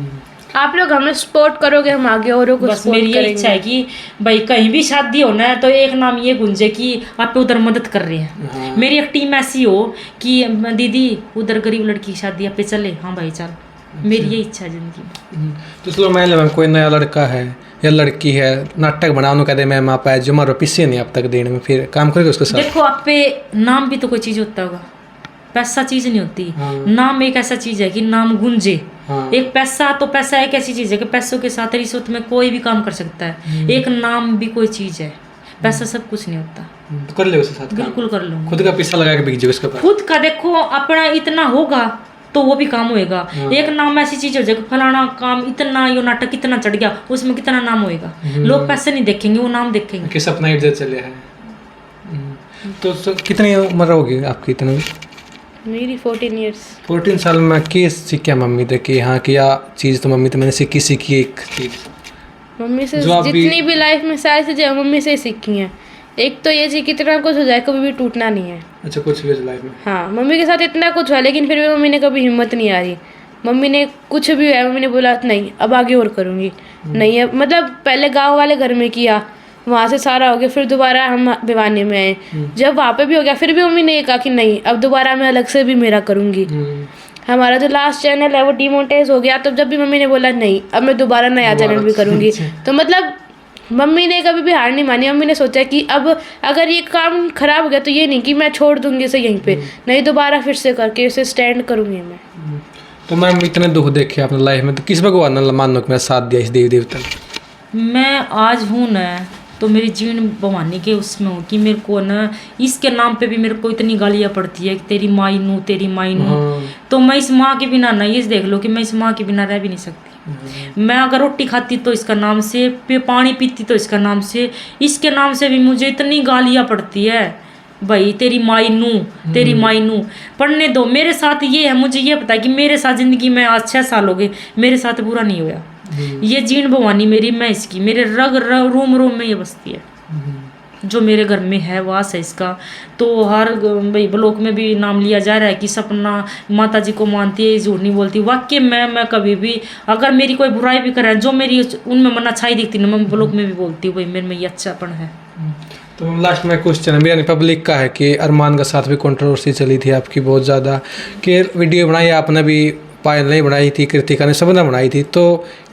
आप लोग हमें सपोर्ट करोगे, हम आगे औरों को बस मेरी ये इच्छा है कि भाई कहीं भी शादी हो ना तो एक नाम ये गूंजे कि आप उधर मदद कर रहे हैं। मेरी एक टीम ऐसी हो कि दीदी उधर गरीब लड़की की शादी आप पे चले, हाँ भाई चल। मेरी ये इच्छा है जिंदगी में। तो चलो मान लो मैम कोई नया लड़का है या लड़की है, नाटक बना, उन्होंने कहते मैम आप आए जो मारो पीछे नहीं आप तक देने में, फिर काम करेगा उसके साथ? देखो आप पे नाम भी तो कोई चीज़ होता होगा, पैसा चीज़ नहीं होती। नाम एक ऐसा चीज़ है कि नाम गूंजे। एक पैसा एक ऐसी चीज़ है कि पैसों के साथ रिश्वत में कोई भी काम कर सकता है। एक नाम भी कोई चीज़ है, पैसा सब कुछ नहीं होता। तो कर ले उसके साथ, बिल्कुल कर लूँगा। खुद का पैसा लगा के बिक जाए उसके पास। खुद का देखो अपना इतना होगा तो वो भी काम होएगा। एक नाम ऐसी चीज हो जाएगी, फलाना काम इतना, यो नाटक कितना चढ़ गया, उसमें कितना नाम होएगा। लोग पैसे नहीं देखेंगे, वो नाम देखेंगे कि सपना इज्जत चले है। तो कितनी उम्र होगी आपकी? इतनी मेरी 14 ईयर्स। 14 साल में क्या सीखा मम्मी थे कि हाँ क्या चीज़ तो मम्मी तो मैंने सीखी एक चीज़ मम्मी से जितनी भी लाइफ में सारी चीज़ें मम्मी से ही सीखी हैं। एक तो ये चीज़ कितना कुछ हो जाए कभी भी टूटना नहीं है। अच्छा कुछ भी लाइफ में? हाँ मम्मी के साथ इतना कुछ हुआ लेकिन फिर भी मम्मी ने कभी हिम्मत नहीं आ रही। मम्मी ने कुछ भी है, मम्मी ने बोला नहीं अब आगे और करूँगी। नहीं है मतलब पहले गांव वाले घर में किया, वहाँ से सारा हो गया, फिर दोबारा हम भिवानी में आए, जब वहाँ पे भी हो गया फिर भी मम्मी ने ये कहा कि नहीं अब दोबारा मैं अलग से भी मेरा करूँगी। हमारा जो लास्ट चैनल है वो डिमोनेटाइज हो गया, तो जब भी मम्मी ने बोला नहीं अब मैं दोबारा नया चैनल भी करूँगी। तो मतलब मम्मी ने कभी भी हार नहीं मानी। मम्मी ने सोचा कि अब अगर ये काम खराब हो गया तो ये नहीं कि मैं छोड़ दूंगी इसे यहीं पे, नहीं दोबारा फिर से करके इसे स्टैंड करूंगी मैं। तो मैम इतने दुख देखे आपने लाइफ में, तो किस भगवान ने मानो कि मेरा साथ दिया इस देवी देवता ने? मैं आज हूँ ना तो मेरी जीवन भवानी के उसमें हूँ कि मेरे को ना इसके नाम पे भी मेरे को इतनी गालियाँ पड़ती है कि तेरी माई नू तेरी माई नू। तो मैं इस माँ के बिना ना, ये देख लो कि मैं इस माँ के बिना रह भी नहीं सकती। मैं अगर रोटी खाती तो इसका नाम से, पानी पीती तो इसका नाम से, इसके नाम से भी मुझे इतनी गालियाँ पड़ती है भाई तेरी माई नू तेरी माई नू। पढ़ने दो, मेरे साथ ये है, मुझे ये पता है कि मेरे साथ ज़िंदगी में आज 6 साल हो गए, मेरे साथ बुरा नहीं हुआ। ये जीण भवानी मेरी, मैं इसकी, मेरे रग रोम रोम में ये बसती है। जो मेरे घर में है वास है इसका, तो हर भाई ब्लॉक में भी नाम लिया जा रहा है कि सपना माता जी को मानती है, झूठ नहीं बोलती। वाकई मैं कभी भी अगर मेरी कोई बुराई भी करे, जो मेरी उनमें मन अच्छाई दिखती ना, मैं ब्लॉक में भी बोलती हूँ भाई मेरे में ये अच्छापन है। तो लास्ट में क्वेश्चन है मेरा पब्लिक का है कि अरमान के साथ भी कंट्रोवर्सी चली थी आपकी बहुत ज़्यादा, कि वीडियो बनाई आपने भी, पायल ने बनाई थी, कृतिका ने, सबने बनाई थी, तो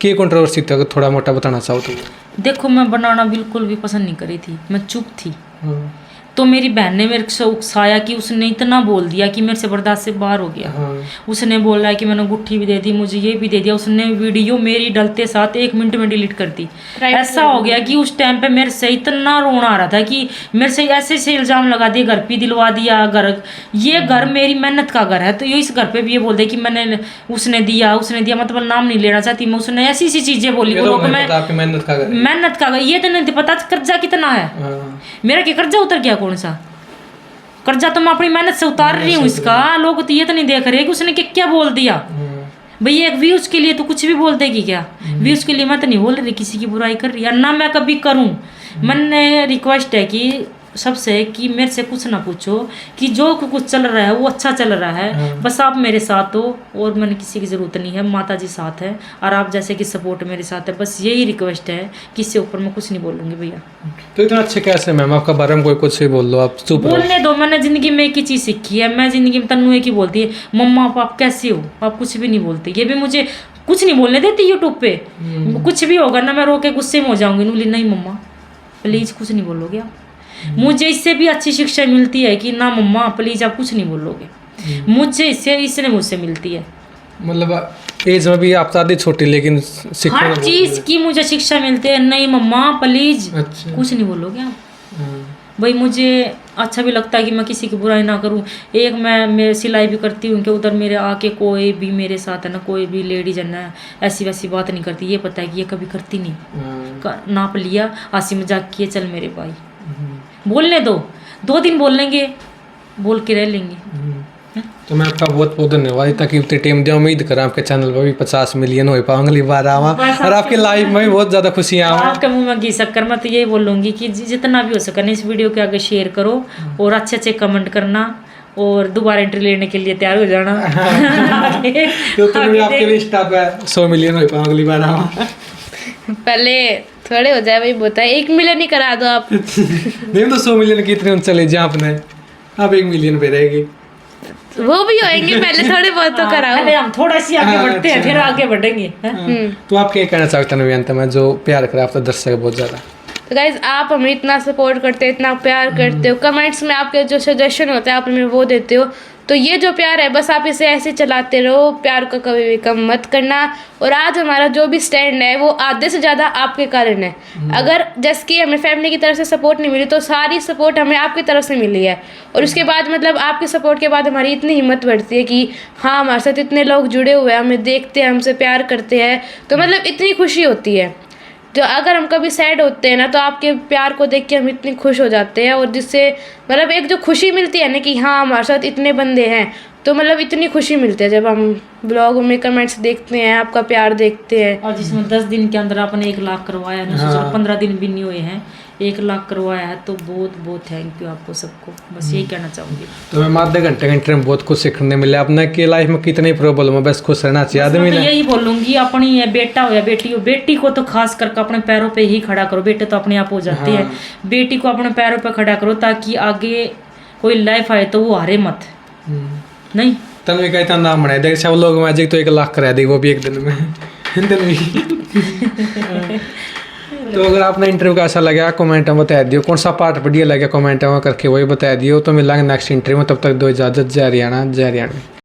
क्या कंट्रोवर्सी थी, अगर थोड़ा मोटा बताना चाहो तो। देखो मैं बनाना बिल्कुल भी पसंद नहीं करी थी, मैं चुप थी। तो मेरी बहन ने मेरे से उकसाया कि उसने इतना बोल दिया कि मेरे से बर्दाश्त से बाहर हो गया। उसने बोला है कि मैंने गुट्ठी भी दे दी, मुझे ये भी दे दिया। उसने वीडियो मेरी डलते साथ 1 मिनट में डिलीट कर दी। ऐसा हो गया कि उस टाइम पे मेरे से इतना रोना आ रहा था कि मेरे से ऐसे से इल्ज़ाम लगा दिए, घर पे दिलवा दिया। ये घर मेरी मेहनत का घर है, तो ये इस घर पे भी ये बोल दे कि मैंने उसने दिया मतलब नाम नहीं लेना चाहती मैं, उसने ऐसी ऐसी चीज़ें बोली। मेहनत का घर ये तो नहीं पता कर्जा कितना है मेरा, क्या कर्जा उतर गया, कौन सा कर्जा, तो मैं अपनी मेहनत से उतार रही हूँ इसका। लोग तो ये तो नहीं देख रहे कि उसने क्या बोल दिया। भैया एक व्यूज के लिए तो कुछ भी बोल देगी क्या? व्यूज के लिए मैं तो नहीं बोल रही किसी की बुराई कर रही है, ना मैं कभी करूँ। मैंने रिक्वेस्ट है कि सबसे कि मेरे से कुछ ना पूछो, कि जो कुछ चल रहा है वो अच्छा चल रहा है, बस आप मेरे साथ हो और मैंने किसी की ज़रूरत नहीं है। माता जी साथ है और आप जैसे कि सपोर्ट मेरे साथ है, बस यही रिक्वेस्ट है कि इससे ऊपर मैं कुछ नहीं बोलूँगी भैया। तो इतना अच्छे कैसे मैम, आपका बारे में कोई कुछ भी बोल दो, आप चुप बोलने दो। मैंने ज़िंदगी में एक ही चीज़ सीखी है, मैं ज़िंदगी में तन्नू एक ही बोलती है, मम्मा आप कैसे हो, आप कुछ भी नहीं बोलते। ये भी मुझे कुछ नहीं बोलने देती यूट्यूब पे, कुछ भी होगा ना मैं रो के गुस्से में हो जाऊँगी, नूली नहीं मम्मा प्लीज़ कुछ नहीं बोलोगे आप। मुझे इससे भी अच्छी शिक्षा मिलती है कि ना मम्मा प्लीज़ आप कुछ नहीं बोलोगे, मुझे इसने मुझसे मिलती है। मतलब एज में भी आप ज़्यादा छोटी, लेकिन हर चीज़ की मुझे शिक्षा मिलती है, नहीं मम्मा प्लीज़ कुछ नहीं बोलोगे आप। भाई मुझे अच्छा भी लगता है कि मैं किसी की बुराई ना करूं। एक मैं सिलाई भी करती हूँ कि उधर मेरे आके कोई भी मेरे साथ है ना, कोई भी लेडीज है ना ऐसी वैसी बात नहीं करती। ये पता है कि ये कभी करती नहीं। नाप लिया, हंसी मजाक किए, चल मेरे भाई बोलने दो, 2 दिन बोल लेंगे, बोल के रह लेंगे। तो मैं आपका बहुत बहुत धन्यवाद, ताकि उतनी टीम दे। उम्मीद करें आपके चैनल पर भी 50 मिलियन हो पाऊँ अगली बार आवा, और आपके लाइफ में भी बहुत ज़्यादा खुशियाँ आवा। आपके मुंह में घी शक्कर, मैं तो यही बोलूँगी कि जितना भी हो सके ना इस वीडियो के आगे शेयर करो और अच्छे अच्छे कमेंट करना, और दोबारा एंट्री लेने के लिए तैयार हो जाना। तो आपके लिए स्टॉप है 100 मिलियन हो पाऊँ अगली बार आवा। पहले थोड़े हो जाए भाई, बोता है 1 मिलियन ही करा दो आप। नहीं तो 100 मिलियन की इतने चले जाए आपने, आप 1 मिलियन पे रहेगी, वो भी होएंगे, पहले थोड़े बहुत तो कराओ। पहले हम थोड़ा सी आगे बढ़ते हैं, फिर आगे बढ़ेंगे। तो आप क्या कहना चाहते हैं अंत में, जो प्यार करे आप तो दर्शक बहुत ज़्यादा। तो गाइज आप हमें इतना सपोर्ट करते हो, इतना प्यार करते हो, कमेंट्स में आपके जो सजेशन होते हैं आप हमें वो देते हो, तो ये जो प्यार है बस आप इसे ऐसे चलाते रहो, प्यार को कभी भी कम मत करना। और आज हमारा जो भी स्टैंड है वो आधे से ज़्यादा आपके कारण है। अगर जैसे कि हमें फैमिली की तरफ से सपोर्ट नहीं मिली, तो सारी सपोर्ट हमें आपकी तरफ से मिली है। और उसके बाद मतलब आपके सपोर्ट के बाद हमारी इतनी हिम्मत बढ़ती है कि हाँ हमारे साथ इतने लोग जुड़े हुए हैं, हमें देखते हैं, हमसे प्यार करते हैं, तो मतलब इतनी खुशी होती है। जो अगर हम कभी सैड होते हैं ना, तो आपके प्यार को देख के हम इतनी खुश हो जाते हैं, और जिससे मतलब एक जो खुशी मिलती है ना कि हाँ हमारे साथ इतने बंदे हैं, तो मतलब इतनी खुशी मिलती है जब हम ब्लॉग में कमेंट्स देखते हैं, आपका प्यार देखते हैं। और जिसमें 10 दिन के अंदर आपने 1 लाख करवाया ना, सोचो 15 दिन भी नहीं हुए हैं, 1 लाख करवाया है, तो बहुत बहुत थैंक यू आपको सबको, बस यही कहना चाहूँगी। तो मैं आधे घंटे में बहुत कुछ सीखने मिला अपने की लाइफ में, कितनी प्रॉब्लम है, बस खुश रहना चाहिए आदमी ने। यही बोलूँगी, अपनी है बेटा हो या बेटी हो, बेटी को तो खास करके अपने पैरों पे ही खड़ा करो। बेटे तो अपने आप हो जाते हैं, बेटी को अपने पैरों पे खड़ा करो, ताकि आगे कोई लाइफ आए तो वो हारे मत। नहीं तन्वी का इतना नाम बनाया देख, सब लोग मैजिक तो 1 लाख करा दी, वो भी एक दिन में। तो अगर आपने इंटरव्यू का ऐसा लगा कमेंट में बता दियो, कौन सा पार्ट बढ़िया लगा कमेंट में करके वही बता दियो। तो मिलेंगे नेक्स्ट इंटरव्यू में, तब तक दो इजाज़त। जय हरियाणा, जय हरियाणा।